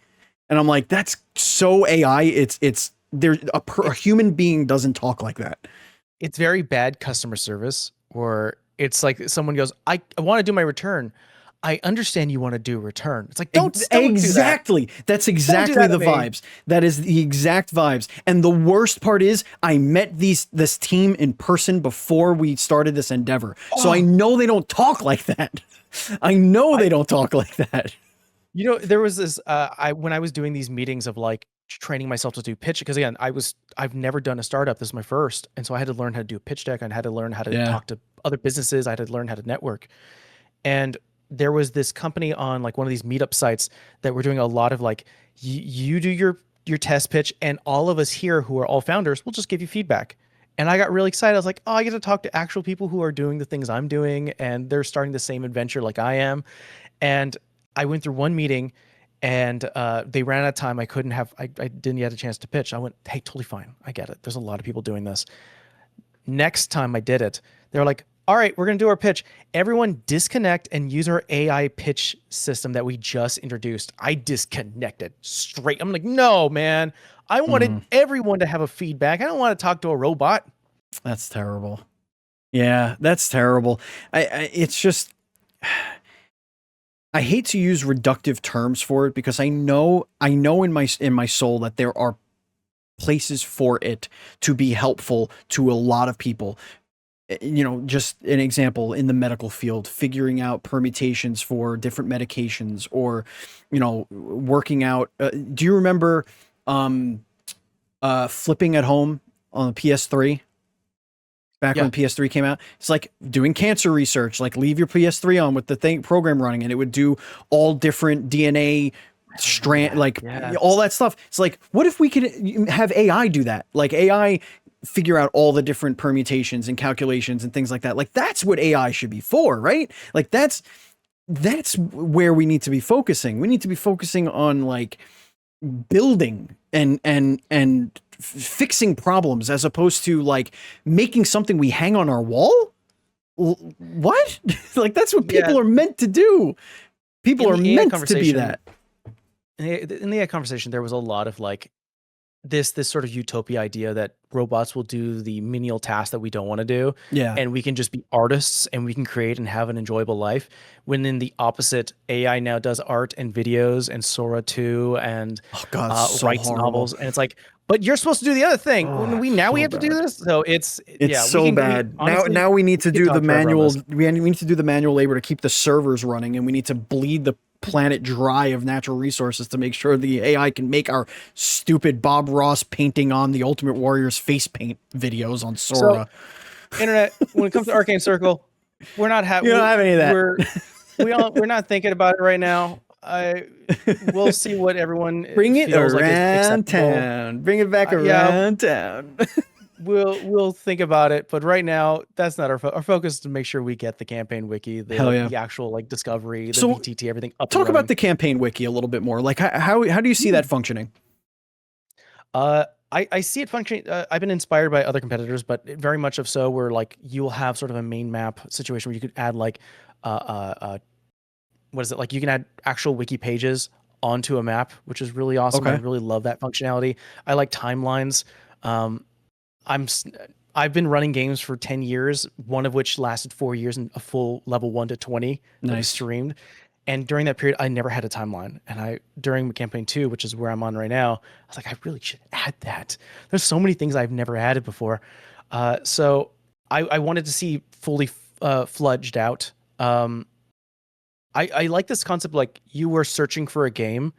And I'm like, that's so AI. It's there. A human being doesn't talk like that. It's very bad customer service, or it's like someone goes, I want to do my return. I understand you want to do a return. It's like, don't exactly. Do that. That's exactly the vibes. That is the exact vibes. And the worst part is I met this team in person before we started this endeavor. Oh. So I know they don't talk like that. I know they don't talk like that. There was this, when I was doing these meetings of like training myself to do pitch, because again, I've never done a startup. This is my first. And so I had to learn how to do a pitch deck. I had to learn how to talk to other businesses. I had to learn how to network. And there was this company on like one of these meetup sites that were doing a lot of like, you do your test pitch, and all of us here who are all founders will just give you feedback. And I got really excited. I was like, oh, I get to talk to actual people who are doing the things I'm doing, and they're starting the same adventure like I am. And I went through one meeting, and they ran out of time. I didn't get a chance to pitch. I went, hey, totally fine. I get it. There's a lot of people doing this. Next time I did it, they were like, all right, we're going to do our pitch. Everyone disconnect and use our AI pitch system that we just introduced. I disconnected straight. I'm like, no, man. I wanted everyone to have a feedback. I don't want to talk to a robot. That's terrible. Yeah, that's terrible. It's just, I hate to use reductive terms for it, because I know in my soul that there are places for it to be helpful to a lot of people. Just an example in the medical field, figuring out permutations for different medications, or, working out. Do you remember flipping at home on the PS3? Back when PS3 came out, it's like doing cancer research, like leave your PS3 on with the program running, and it would do all different DNA strand, all that stuff. It's like, what if we could have AI do that? Like AI figure out all the different permutations and calculations and things like that. Like that's what AI should be for, right? Like that's where we need to be focusing. We need to be focusing on like building and fixing problems, as opposed to like making something we hang on our wall. What? Like, that's what Yeah. people are meant to do. People In are the AI meant to be conversation- that. In the AI conversation, there was a lot of like this sort of utopia idea that robots will do the menial tasks that we don't want to do, Yeah. and we can just be artists and we can create and have an enjoyable life. When in the opposite, AI now does art and videos and Sora 2 and Oh God, it's so writes horrible. novels, and it's like, but you're supposed to do the other thing. Oh, When we so have to do bad. this, so it's yeah, so bad. Now we need to we could do talk the forever on manual. this. We need to do the manual labor to keep the servers running, and we need to bleed the planet dry of natural resources to make sure the AI can make our stupid Bob Ross painting on the Ultimate Warrior's face paint videos on Sora. So, internet, when it comes to Arcane Circle, we're not You don't have any of that. We're not thinking about it right now. We'll see what everyone Bring it feels like is around acceptable. town. Bring it back Yeah. around town. We'll think about it, but right now that's not our focus is to make sure we get the campaign wiki, Hell yeah. the actual like discovery, the So, VTT, everything up. Talk and about running. the campaign wiki a little bit more. Like, how do you see that functioning? I see it functioning. I've been inspired by other competitors, but very much of so where like you'll have sort of a main map situation where you could add like what is it, like you can add actual wiki pages onto a map, which is really awesome. Okay. I really love that functionality. I like timelines. I've been running games for 10 years, one of which lasted 4 years and a full level 1 to 20 that was Nice. streamed. And during that period, I never had a timeline. And during campaign 2, which is where I'm on right now, I was like, I really should add that. There's so many things I've never added before. So I wanted to see fully fludged out. I like this concept, like you were searching for a game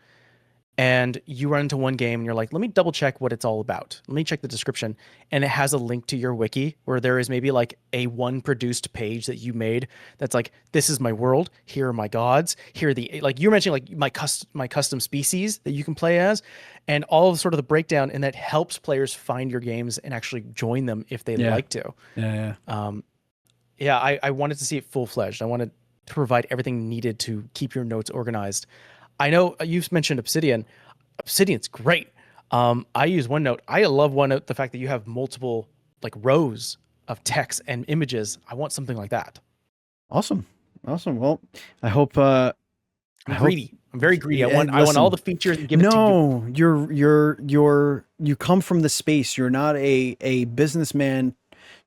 and you run into one game and you're like, let me double check what it's all about. Let me check the description. And it has a link to your wiki where there is maybe like a one produced page that you made that's like, this is my world. Here are my gods. Here are the, like you mentioned, like my custom species that you can play as, and all of sort of the breakdown. And that helps players find your games and actually join them if they'd like to. Yeah. I wanted to see it full fledged. I wanted to provide everything needed to keep your notes organized. I know you've mentioned Obsidian. Obsidian's great. I use OneNote. I love OneNote, the fact that you have multiple like rows of text and images. I want something like that. Awesome. Well, I hope. I'm greedy. I'm very greedy. Yeah, I want all the features and give it to you. You come from the space. You're not a businessman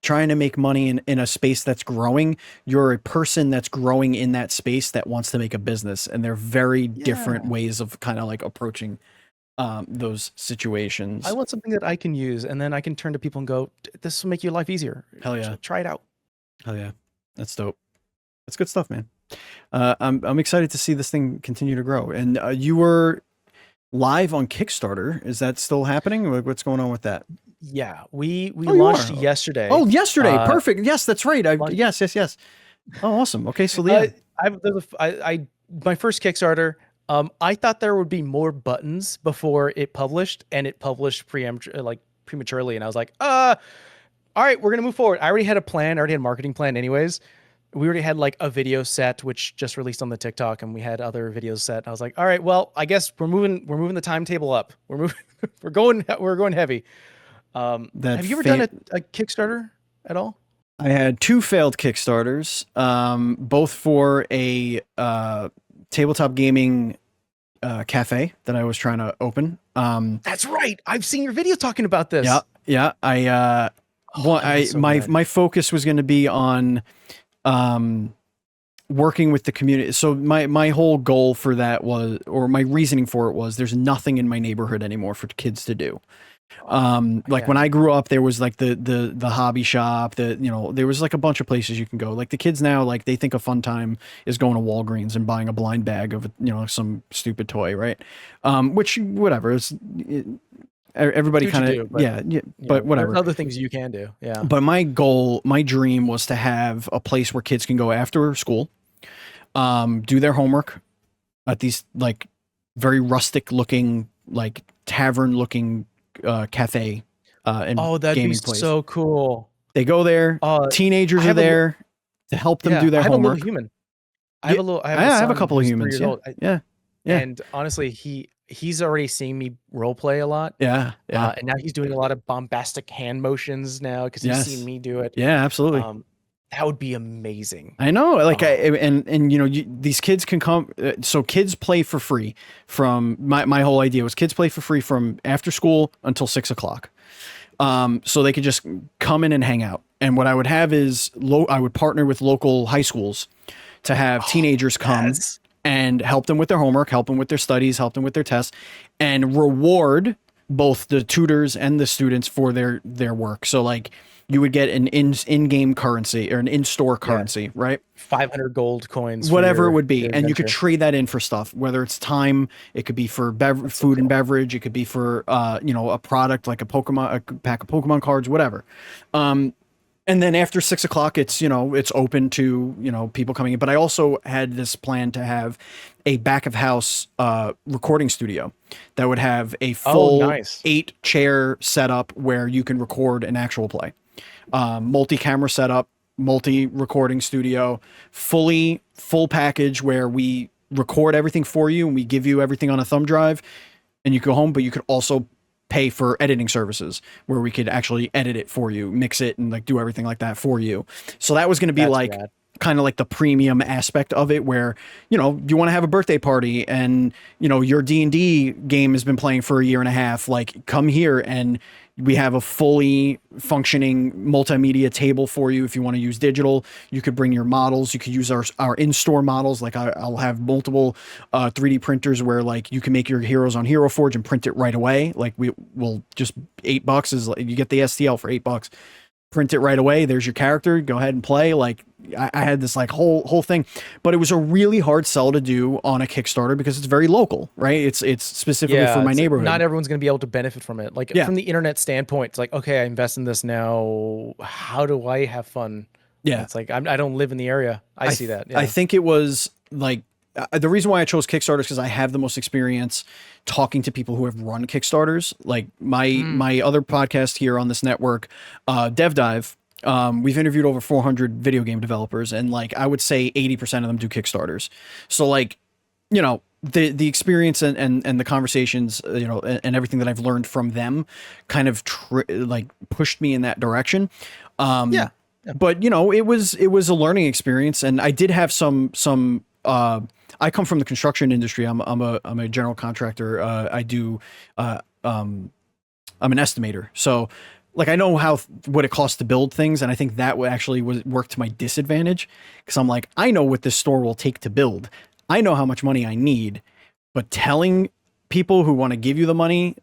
trying to make money in a space that's growing. You're a person that's growing in that space that wants to make a business, and they're very different ways of kind of like approaching those situations. I want something that I can use, and then I can turn to people and go, this will make your life easier. Hell yeah. Try it out. Hell yeah. That's dope. That's good stuff, man. I'm excited to see this thing continue to grow. And you were live on Kickstarter. Is that still happening? What's going on with that? Yeah, we launched yesterday. Oh, yesterday. Perfect. Yes, that's right. Yes. Oh, awesome. Okay, so yeah. My first Kickstarter, I thought there would be more buttons before it published, and it published prematurely, and I was like, all right, we're gonna move forward. I already had a plan. I already had a marketing plan anyways. We already had like a video set, which just released on the TikTok, and we had other videos set. I was like, all right, well, I guess we're moving the timetable up. We're going heavy. Have you ever done a Kickstarter at all? I had 2 failed Kickstarters, both for a tabletop gaming cafe that I was trying to open. That's right. I've seen your video talking about this. Yeah. My focus was going to be on working with the community. So my whole goal for that was, or my reasoning for it was, there's nothing in my neighborhood anymore for kids to do. When I grew up, there was like the hobby shop, there was like a bunch of places you can go. Like the kids now, like they think a fun time is going to Walgreens and buying a blind bag of, some stupid toy. Right. Which whatever everybody kind of, but whatever. There's other things you can do. Yeah. But my dream was to have a place where kids can go after school, do their homework at these like very rustic looking, like tavern looking cafe and that'd gaming be place. So cool. They go there. Teenagers are there to help them do their homework. I have a little human. I have a couple of humans. Yeah. And honestly, he's already seen me role play a lot. Yeah. And now he's doing a lot of bombastic hand motions now because he's seen me do it. Yeah, absolutely. That would be amazing. I know, like, and you know, these kids can come. So kids play for free. From my whole idea was kids play for free from after school until 6 o'clock. So they could just come in and hang out. And what I would have is I would partner with local high schools to have teenagers come and help them with their homework, help them with their studies, help them with their tests, and reward both the tutors and the students for their work. So like you would get an in-game currency or an in-store currency, right? 500 gold coins, whatever it would be. And you could trade that in for stuff, whether it's time, it could be for food and beverage. It could be for, you know, a product like a pack of Pokemon cards, whatever. And then after 6 o'clock, it's, you know, it's open to, you know, people coming in. But I also had this plan to have a back of house recording studio that would have a full 8-chair setup where you can record an actual play. Multi-camera setup, multi-recording studio, full package where we record everything for you and we give you everything on a thumb drive and you go home, but you could also pay for editing services where we could actually edit it for you, mix it, and like do everything like that for you. So that was going to be like kind of like the premium aspect of it, where, you know, you want to have a birthday party and, you know, your D&D game has been playing for a year and a half, like come here and we have a fully functioning multimedia table for you. If you want to use digital, you could bring your models. You could use our in-store models. Like I'll have multiple 3D printers where like you can make your heroes on Hero Forge and print it right away. Like we will just $8 is you get the STL for $8. Print it right away. There's your character. Go ahead and play. Like I had this like whole thing, but it was a really hard sell to do on a Kickstarter because it's very local, right? It's specifically for my neighborhood. Not everyone's going to be able to benefit from it. Like from the internet standpoint, it's like, okay, I invest in this now. How do I have fun? Yeah. It's like, I don't live in the area. I see that. Yeah. I think it was like, the reason why I chose Kickstarter is because I have the most experience talking to people who have run Kickstarters. Like my other podcast here on this network, DevDive, we've interviewed over 400 video game developers, and like I would say 80% of them do Kickstarters. So like, you know, the experience and the conversations, you know, and everything that I've learned from them kind of like pushed me in that direction. But you know, it was a learning experience, and I did have some I come from the construction industry. I'm a general contractor. I'm an estimator. So like I know what it costs to build things, and I think that would actually work to my disadvantage, because I'm like, I know what this store will take to build. I know how much money I need, but telling people who want to give you the money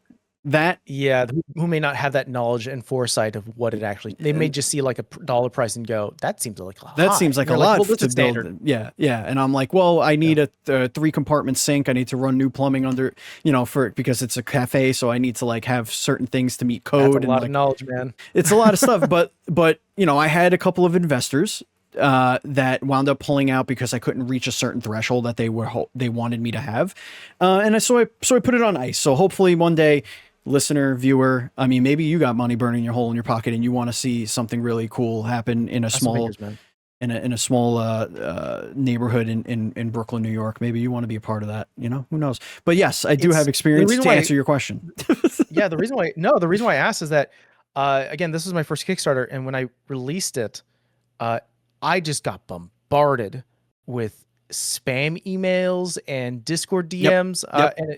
that who may not have that knowledge and foresight of what it actually, they may just see like a dollar price and go, that seems like a lot. That seems like a lot to build. Yeah. And I'm like, well, I need a 3-compartment sink. I need to run new plumbing under, you know, because it's a cafe, so I need to like have certain things to meet code. That's a lot of knowledge, man. It's a lot of stuff, but you know, I had a couple of investors that wound up pulling out because I couldn't reach a certain threshold that they wanted me to have, and so I put it on ice. So hopefully one day, listener, viewer, I mean, maybe you got money burning your hole in your pocket and you want to see something really cool happen in a small neighborhood in Brooklyn, New York. Maybe you want to be a part of that, you know, who knows? But yes, I do have experience to answer your question. The reason why I asked is that, again, this was my first Kickstarter. And when I released it, I just got bombarded with spam emails and Discord DMs.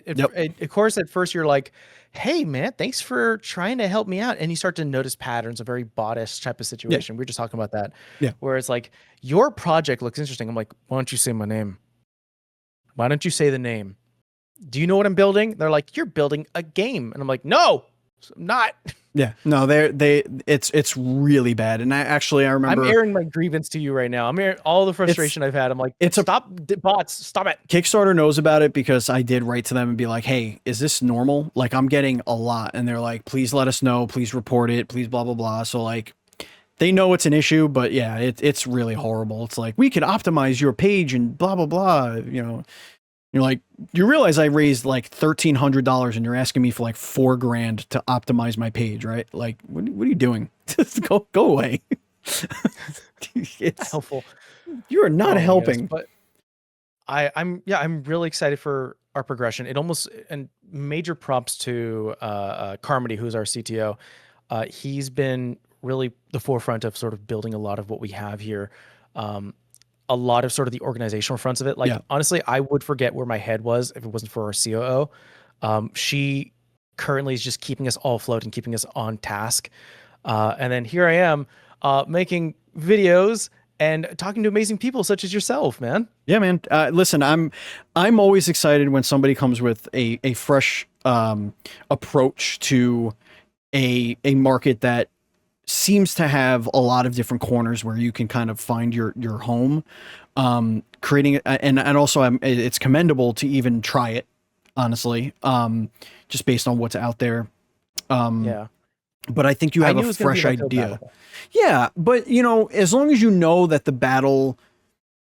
And of course, at first you're like, hey man, thanks for trying to help me out. And you start to notice patterns, a very bottish type of situation. We were just talking about that. Where it's like, your project looks interesting. I'm like, why don't you say my name? Why don't you say the name? Do you know what I'm building? They're like, you're building a game. And I'm like, no, I'm not. Yeah, no, it's really bad. And I remember I'm airing my grievance to you right now. I'm airing all the frustration I've had. I'm like, stop bots, stop it. Kickstarter knows about it because I did write to them and be like, hey, is this normal? Like, I'm getting a lot. And they're like, please let us know, please report it, please blah, blah, blah. So like, they know it's an issue, but yeah, it's really horrible. It's like, we can optimize your page and blah, blah, blah, you know. You're like, you realize I raised like $1,300 and you're asking me for like $4,000 to optimize my page, right? Like, what are you doing? Just go away. It's helpful. You are not helping. But I'm really excited for our progression. And major props to Carmody, who's our CTO. He's been really the forefront of sort of building a lot of what we have here. A lot of sort of the organizational fronts of it. Like, Yeah. honestly, I would forget where my head was if it wasn't for our COO. She currently is just keeping us all afloat and keeping us on task. And then here I am making videos and talking to amazing people such as yourself, man. Yeah, man. Listen, I'm always excited when somebody comes with a fresh approach to a market that seems to have a lot of different corners where you can kind of find your home. Creating and also it's commendable to even try it, honestly. Just based on what's out there. Yeah. But I think you have a fresh idea. Yeah, but as long as you know that the battle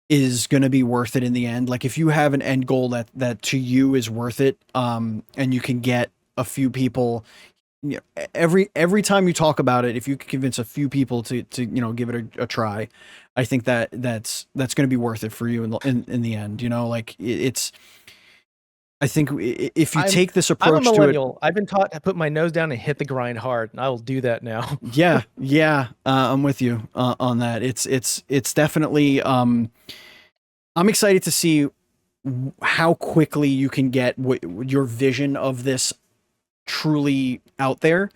is going to be worth it in the end, like if you have an end goal that to you is worth it, and you can get a few people, every time you talk about it, if you can convince a few people to give it a try, I think that's going to be worth it for you in the end. Like it's. I think if you take this approach I'm a millennial. to it, I've been taught to put my nose down and hit the grind hard, and I will do that now. yeah, I'm with you on that. It's definitely. I'm excited to see how quickly you can get your vision of this truly out there.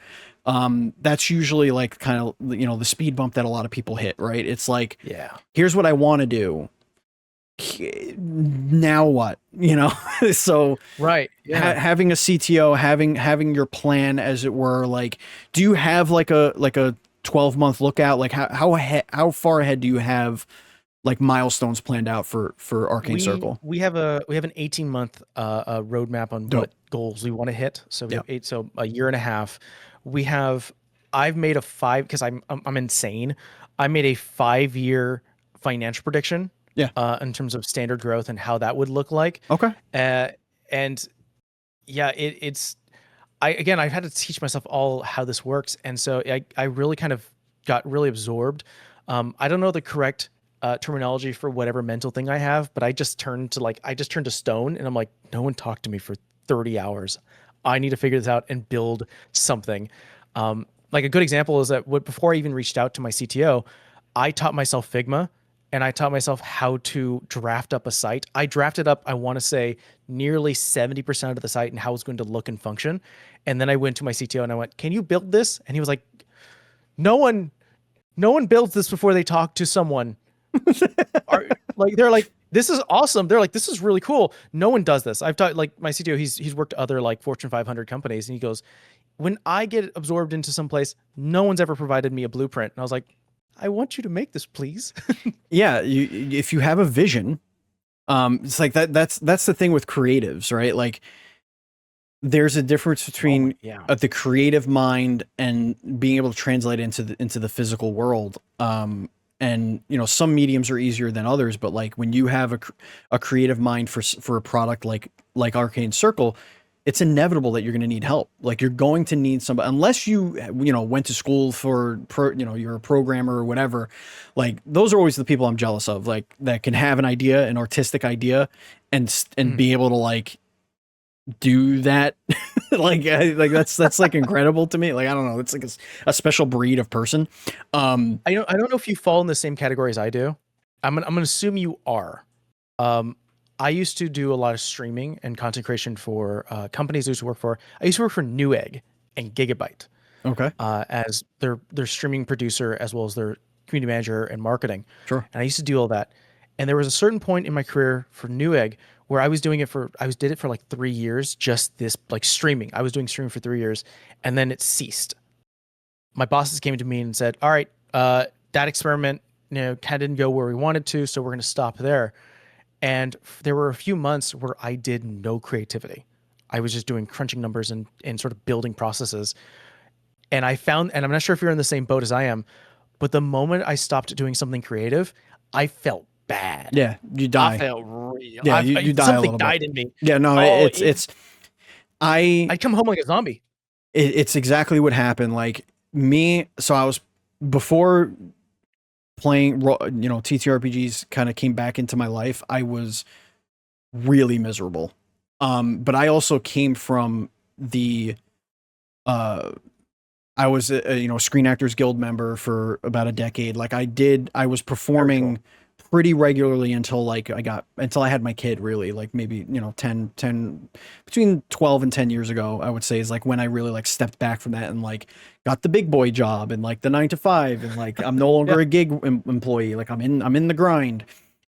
That's usually like kind of the speed bump that a lot of people hit, right? It's like, yeah, here's what I want to do. Now what? So right, yeah. having a CTO, having your plan, as it were. Like, do you have like a 12-month lookout? Like how far ahead do you have like milestones planned out for Arcane Circle? We have an 18-month roadmap on what goals we want to hit. So we have so a year and a half. I've made a 5, because I'm insane. I made a 5-year financial prediction. Yeah. In terms of standard growth and how that would look like. Okay. And yeah, I've had to teach myself all how this works. And so I really kind of got really absorbed. I don't know the correct terminology for whatever mental thing I have, but I just turned to stone, and I'm like, no one talked to me for 30 hours. I need to figure this out and build something. Like a good example is that before I even reached out to my CTO, I taught myself Figma. And I taught myself how to draft up a site. I drafted up, I want to say, nearly 70% of the site and how it's going to look and function. And then I went to my CTO and I went, "Can you build this?" And he was like, No one builds this before they talk to someone. They're like, "This is awesome." They're like, "This is really cool." No one does this. I've taught, like, my CTO, he's worked at other like Fortune 500 companies, and he goes, "When I get absorbed into some place, no one's ever provided me a blueprint." And I was like, I want you to make this, please. Yeah, if you have a vision, it's like that's the thing with creatives, right? Like, there's a difference between the creative mind and being able to translate into the physical world. And some mediums are easier than others, but like when you have a creative mind for a product like Arcane Circle, it's inevitable that you're going to need help. Like, you're going to need somebody, unless you went to school for you're a programmer or whatever. Like, those are always the people I'm jealous of, like, that can have an idea, an artistic idea, and be able to like do that. like that's like incredible to me. Like, I don't know, it's like a special breed of person. I don't know if you fall in the same category as I do. I'm gonna assume you are. I used to do a lot of streaming and content creation for companies I used to work for. I used to work for Newegg and Gigabyte. Okay. As their streaming producer, as well as their community manager and marketing. Sure. And I used to do all that. And there was a certain point in my career for Newegg where I did it for like 3 years, just this like streaming. I was doing streaming for 3 years, and then it ceased. My bosses came to me and said, "All right, that experiment, kind of didn't go where we wanted to, so we're going to stop there." And there were a few months where I did no creativity. I was just doing crunching numbers and sort of building processes. And I found, and I'm not sure if you're in the same boat as I am, but the moment I stopped doing something creative, I felt bad. Yeah, you die. I felt real. Yeah, you die a little bit. Something died in me. Yeah, no, I'd come home like a zombie. It's exactly what happened. Like me, so I was, before playing, TTRPGs kind of came back into my life, I was really miserable. But I also came from the, I was a Screen Actors Guild member for about a decade. Like I was performing pretty regularly until I had my kid, really, like maybe 10 between 12 and 10 years ago, I would say, is like when I really like stepped back from that and like got the big boy job and like the 9 to 5, and like I'm no longer a gig employee. Like I'm in the grind,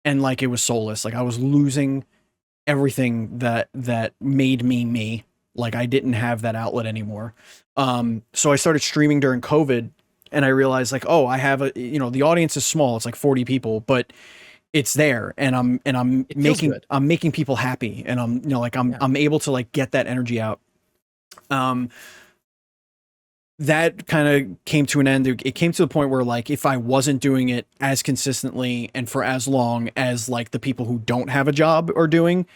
and like it was soulless. Like I was losing everything that made me. Like I didn't have that outlet anymore. So I started streaming during COVID, and I realized like, oh, I have the audience is small. It's like 40 people, but it's there, and I'm making people happy, and I'm able to like get that energy out. That kind of came to an end. It came to the point where like if I wasn't doing it as consistently and for as long as like the people who don't have a job are doing,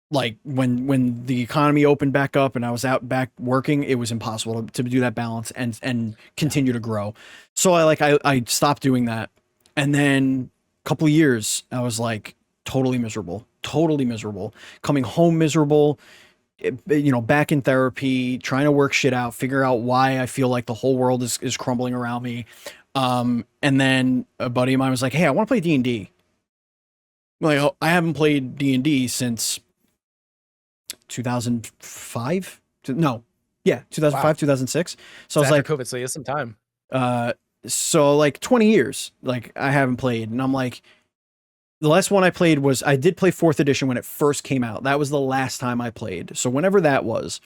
like when the economy opened back up and I was out back working, it was impossible to do that balance and continue to grow. So I stopped doing that. And then a couple of years, I was like totally miserable, coming home miserable, back in therapy, trying to work shit out, figure out why I feel like the whole world is crumbling around me. And then a buddy of mine was like, hey, I want to play D&D. Like, oh, I haven't played D&D since 2005. 2005, wow. 2006. So I was like, COVID, so you have some time. So like 20 years, like I haven't played, and I'm like, the last one I played was I did play 4th edition when it first came out. That was the last time I played. So whenever that was,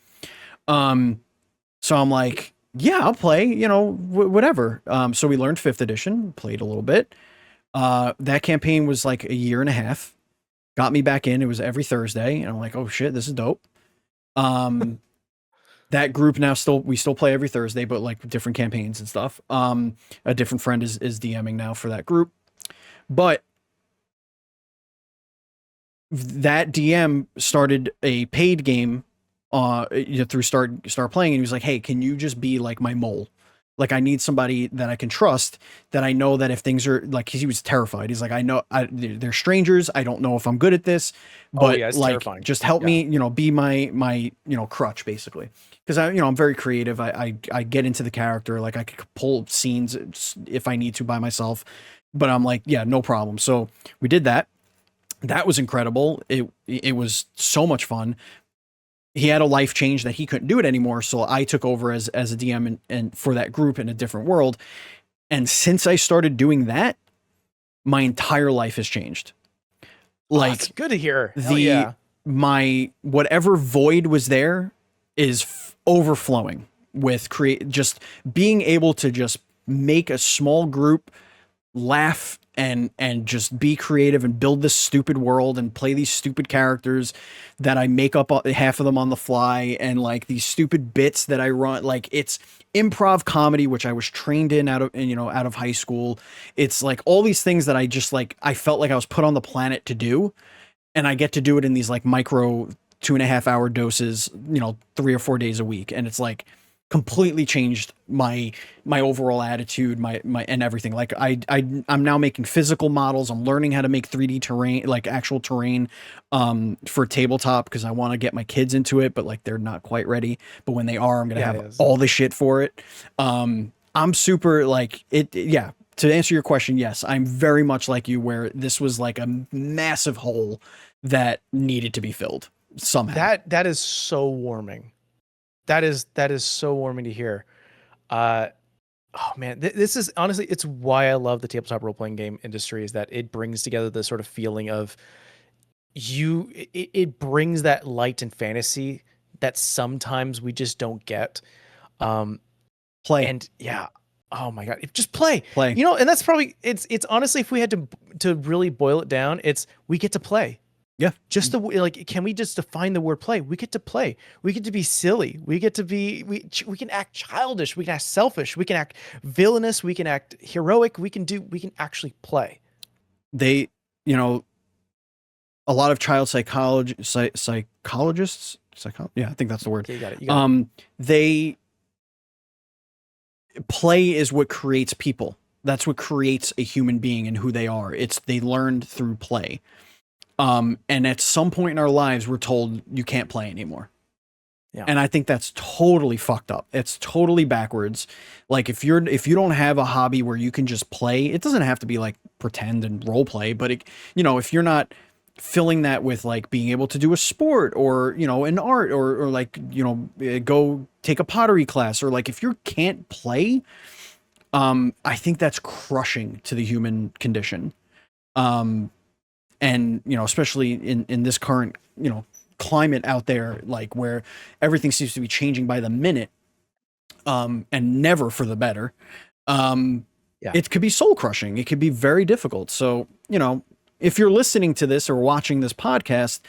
so I'm like, yeah, I'll play, whatever. So we learned 5th edition, played a little bit. That campaign was like a year and a half. Got me back in. It was every Thursday, and I'm like, oh shit, this is dope. That group now we still play every Thursday, but like different campaigns and stuff. A different friend is DMing now for that group, but that DM started a paid game through start playing, and he was like, hey, can you just be like my mole? Like I need somebody that I can trust, that I know that if things are like, he was terrified. He's like, I know they're strangers. I don't know if I'm good at this, but like, terrifying. Just help me, be my crutch basically. Cause I'm very creative. I get into the character. Like I could pull scenes if I need to by myself, but I'm like, yeah, no problem. So we did that. That was incredible. It was so much fun. He had a life change that he couldn't do it anymore. So I took over as a DM and for that group in a different world. And since I started doing that, my entire life has changed. Like, that's good to hear. My whatever void was there is overflowing with just being able to just make a small group laugh and just be creative and build this stupid world and play these stupid characters that I make up half of them on the fly, and like these stupid bits that I run. Like it's improv comedy, which I was trained in out of high school. It's like all these things that I just like, I felt like I was put on the planet to do, and I get to do it in these like micro 2.5 hour doses, 3 or 4 days a week. And it's like completely changed my overall attitude, my and everything. Like I'm now making physical models. I'm learning how to make 3D terrain, like actual terrain, for tabletop, because I want to get my kids into it, but like they're not quite ready. But when they are, I'm gonna have all the shit for it. I'm super like it. Yeah. To answer your question, yes, I'm very much like you, where this was like a massive hole that needed to be filled somehow. That is so warming. That is so warming to hear. Oh man, this is honestly, it's why I love the tabletop role-playing game industry, is that it brings together this sort of feeling of it brings that light and fantasy that sometimes we just don't get. Play. And yeah, oh my God, just play. And that's probably, it's honestly, if we had to really boil it down, we get to play. Yeah. Just can we just define the word play? We get to play. We get to be silly. We get to be, we can act childish. We can act selfish. We can act villainous. We can act heroic. We can actually play. A lot of child psychologists, yeah, I think that's the word. Okay, you got it. Play is what creates people. That's what creates a human being and who they are. They learned through play. And at some point in our lives, we're told you can't play anymore. Yeah. And I think that's totally fucked up. It's totally backwards. Like if you don't have a hobby where you can just play, it doesn't have to be like pretend and role play, but if you're not filling that with like being able to do a sport or, an art or like, go take a pottery class, or like if you can't play, I think that's crushing to the human condition. And, especially in this current, climate out there, like where everything seems to be changing by the minute, and never for the better. It could be soul crushing. It could be very difficult. So, if you're listening to this or watching this podcast,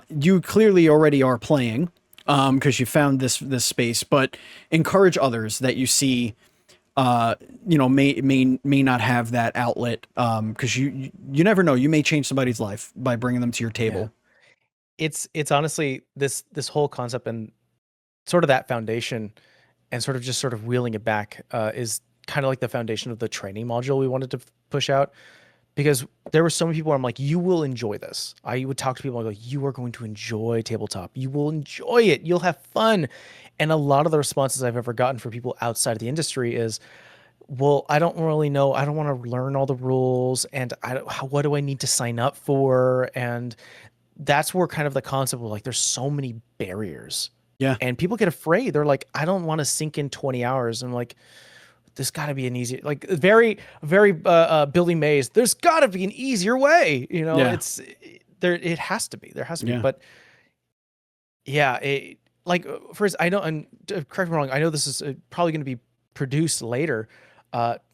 you clearly already are playing, because you found this space, but encourage others that you see, may not have that outlet, because you never know, you may change somebody's life by bringing them to your table. Yeah. It's honestly this whole concept and sort of that foundation and sort of wheeling it back is kind of like the foundation of the training module we wanted to push out, because there were so many people where I'm like, you will enjoy this. I would talk to people and go, you are going to enjoy tabletop. You will enjoy it. You'll have fun. And a lot of the responses I've ever gotten from people outside of the industry is, well, I don't really know. I don't want to learn all the rules, and what do I need to sign up for? And that's where kind of the concept of like, there's so many barriers. Yeah. And people get afraid. They're like, I don't want to sink in 20 hours. And like, there's got to be an easy, like very, very building maze. There's got to be an easier way. Yeah. It's there. It has to be. There has to be. Yeah. But yeah, first, I know, and correct me wrong, I know this is probably going to be produced later.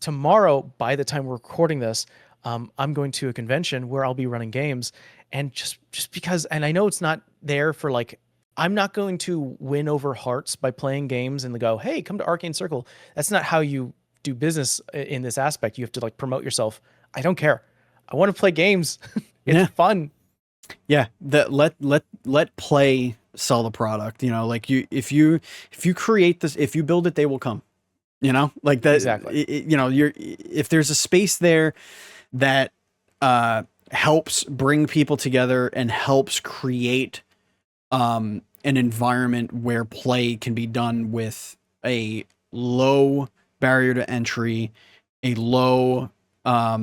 Tomorrow, by the time we're recording this, I'm going to a convention where I'll be running games, and just because, and I know it's not there for like, I'm not going to win over hearts by playing games and go, hey, come to Arcane Circle. That's not how you do business in this aspect. You have to like promote yourself. I don't care. I want to play games. It's fun. Yeah. Let play sell the product. Like if you create this, if you build it, they will come. Like that. Exactly. If there's a space there that helps bring people together and helps create an environment where play can be done with a low barrier to entry, a low what's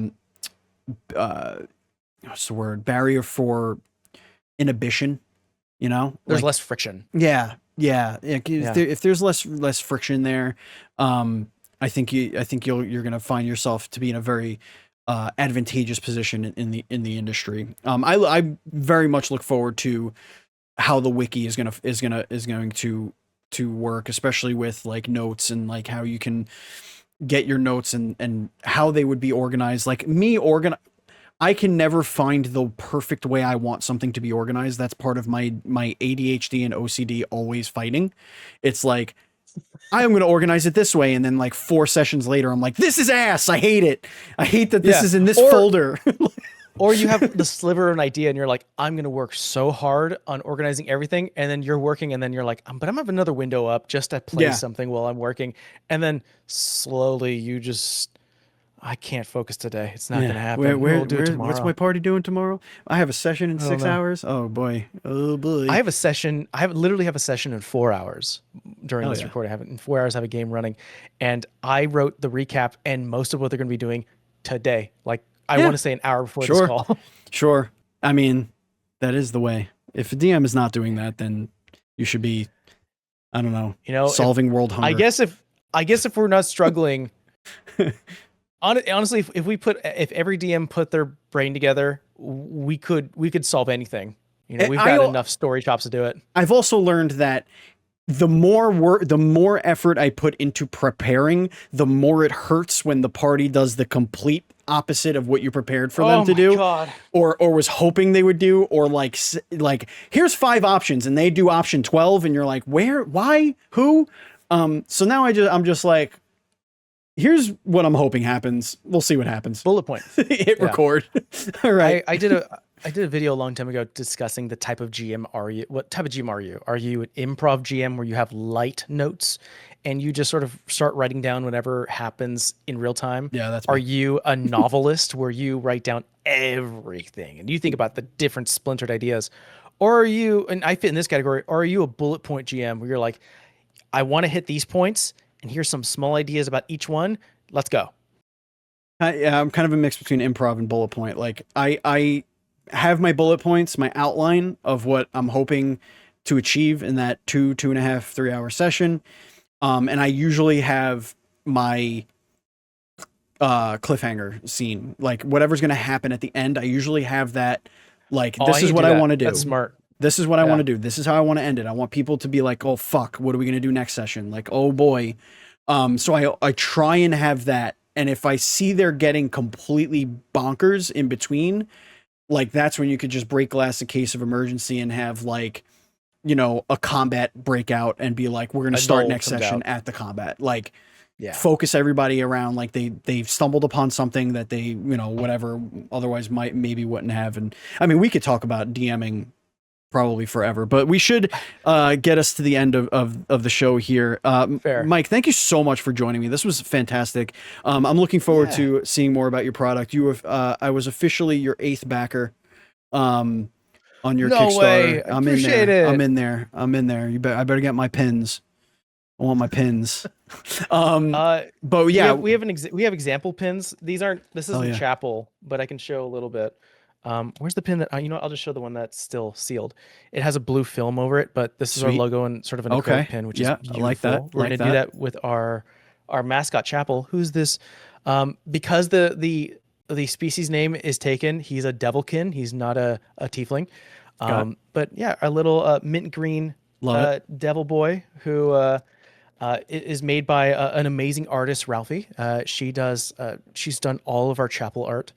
the word, barrier for inhibition, there's like, less friction. Yeah. If there's less friction there, I think you're going to find yourself to be in a very advantageous position in the industry. I very much look forward to how the wiki is going to work, especially with like notes and like how you can get your notes and how they would be organized. Like I can never find the perfect way I want something to be organized. That's part of my ADHD and OCD always fighting. It's like, I am going to organize it this way. And then like 4 sessions later, I'm like, this is ass. I hate it. I hate that this is in this folder. Or you have the sliver of an idea and you're like, I'm going to work so hard on organizing everything. And then you're working and then you're like, but I'm have another window up just to play something while I'm working. And then slowly you just, I can't focus today. It's not going to happen. We'll do it tomorrow. What's my party doing tomorrow? I have a session in 6 hours. Oh boy. I have a session. Literally have a session in 4 hours during this recording. I have it in 4 hours. I have a game running, and I wrote the recap and most of what they're going to be doing today. Like I want to say an hour before this call. Sure. I mean, that is the way. If a DM is not doing that, then you should be, I don't know, solving world hunger. I guess if we're not struggling, honestly, if every DM put their brain together, we could solve anything. We've got enough story chops to do it. I've also learned that the more effort I put into preparing, the more it hurts when the party does the complete opposite of what you prepared for them to do, or was hoping they would do, or like here's 5 options and they do option 12 and you're like, where, why, who? So now I'm just like, here's what I'm hoping happens. We'll see what happens. Bullet point. Hit record. All right. I did a video a long time ago discussing the type of GM are you. What type of GM are you? Are you an improv GM where you have light notes and you just sort of start writing down whatever happens in real time? Yeah, that's me. Are you a novelist where you write down everything and you think about the different splintered ideas? Or are you, and I fit in this category, or are you a bullet point GM where you're like, I want to hit these points, and here's some small ideas about each one. Let's go. Yeah, I'm kind of a mix between improv and bullet point. Like I have my bullet points, my outline of what I'm hoping to achieve in that 2.5, 3 hour session. And I usually have my cliffhanger scene, like whatever's going to happen at the end. I usually have that, like, this is what I want to do. That's smart. This is what I want to do. This is how I want to end it. I want people to be like, oh, fuck, what are we going to do next session? Like, oh boy. So I try and have that. And if I see they're getting completely bonkers in between, like, that's when you could just break glass in case of emergency and have, like, you know, a combat breakout and be like, we're going to start next session at the combat. Like, focus everybody around, like they've stumbled upon something that they, you know, whatever otherwise maybe wouldn't have. And I mean, we could talk about DMing probably forever, but we should get us to the end of the show here. Fair. Mike, thank you so much for joining me. This was fantastic. I'm looking forward to seeing more about your product. You have, I was officially your 8th backer on your Kickstarter. Way. I appreciate it. I'm in there. I better get my pins. I want my pins. But yeah, we have example pins. This isn't Chapel, but I can show a little bit. Where's the pin that, you know what, I'll just show the one that's still sealed. It has a blue film over it, but this is our logo and sort of an acrylic pin, which is beautiful. I like that. We're going to do that with our mascot Chapel. Who's this? Because the species name is taken, he's a devilkin. He's not a tiefling. But yeah, our little mint green devil boy who is made by an amazing artist, Ralphie. She's done all of our Chapel art.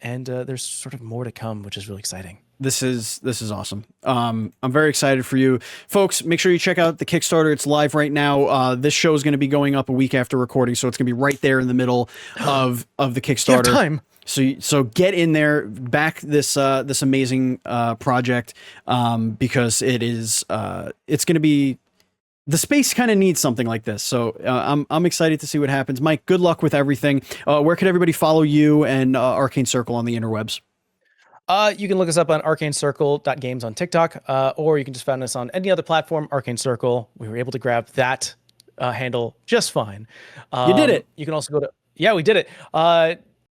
And there's sort of more to come, which is really exciting. This is awesome. I'm very excited for you folks. Make sure you check out the Kickstarter. It's live right now. This show is going to be going up a week after recording, so it's going to be right there in the middle of the Kickstarter. You have time. So get in there, back this amazing project, because it's going to be, the space kind of needs something like this. So I'm excited to see what happens. Mike, good luck with everything. Where could everybody follow you and Arcane Circle on the interwebs? You can look us up on arcanecircle.games on TikTok, or you can just find us on any other platform, Arcane Circle. We were able to grab that handle just fine. You did it. You can also go to, we did it.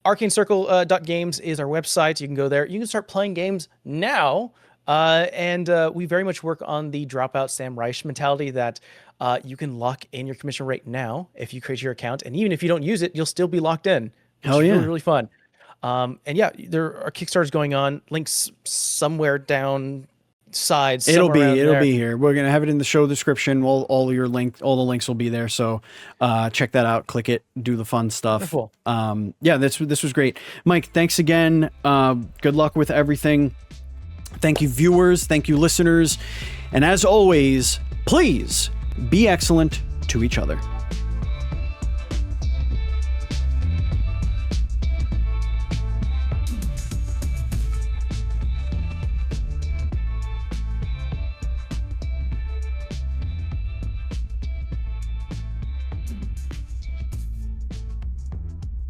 Arcanecircle.games is our website. You can go there. You can start playing games now. And we very much work on the dropout Sam Reich mentality that you can lock in your commission rate now if you create your account. And even if you don't use it, you'll still be locked in. Hell yeah. Really, really fun. And yeah, there are Kickstarters going on. Links somewhere down sides. It'll be here. We're going to have it in the show description. All the links will be there. So check that out, click it, do the fun stuff. Wonderful. Yeah, this was great. Mike, thanks again. Good luck with everything. Thank you, viewers. Thank you, listeners. And as always, please be excellent to each other.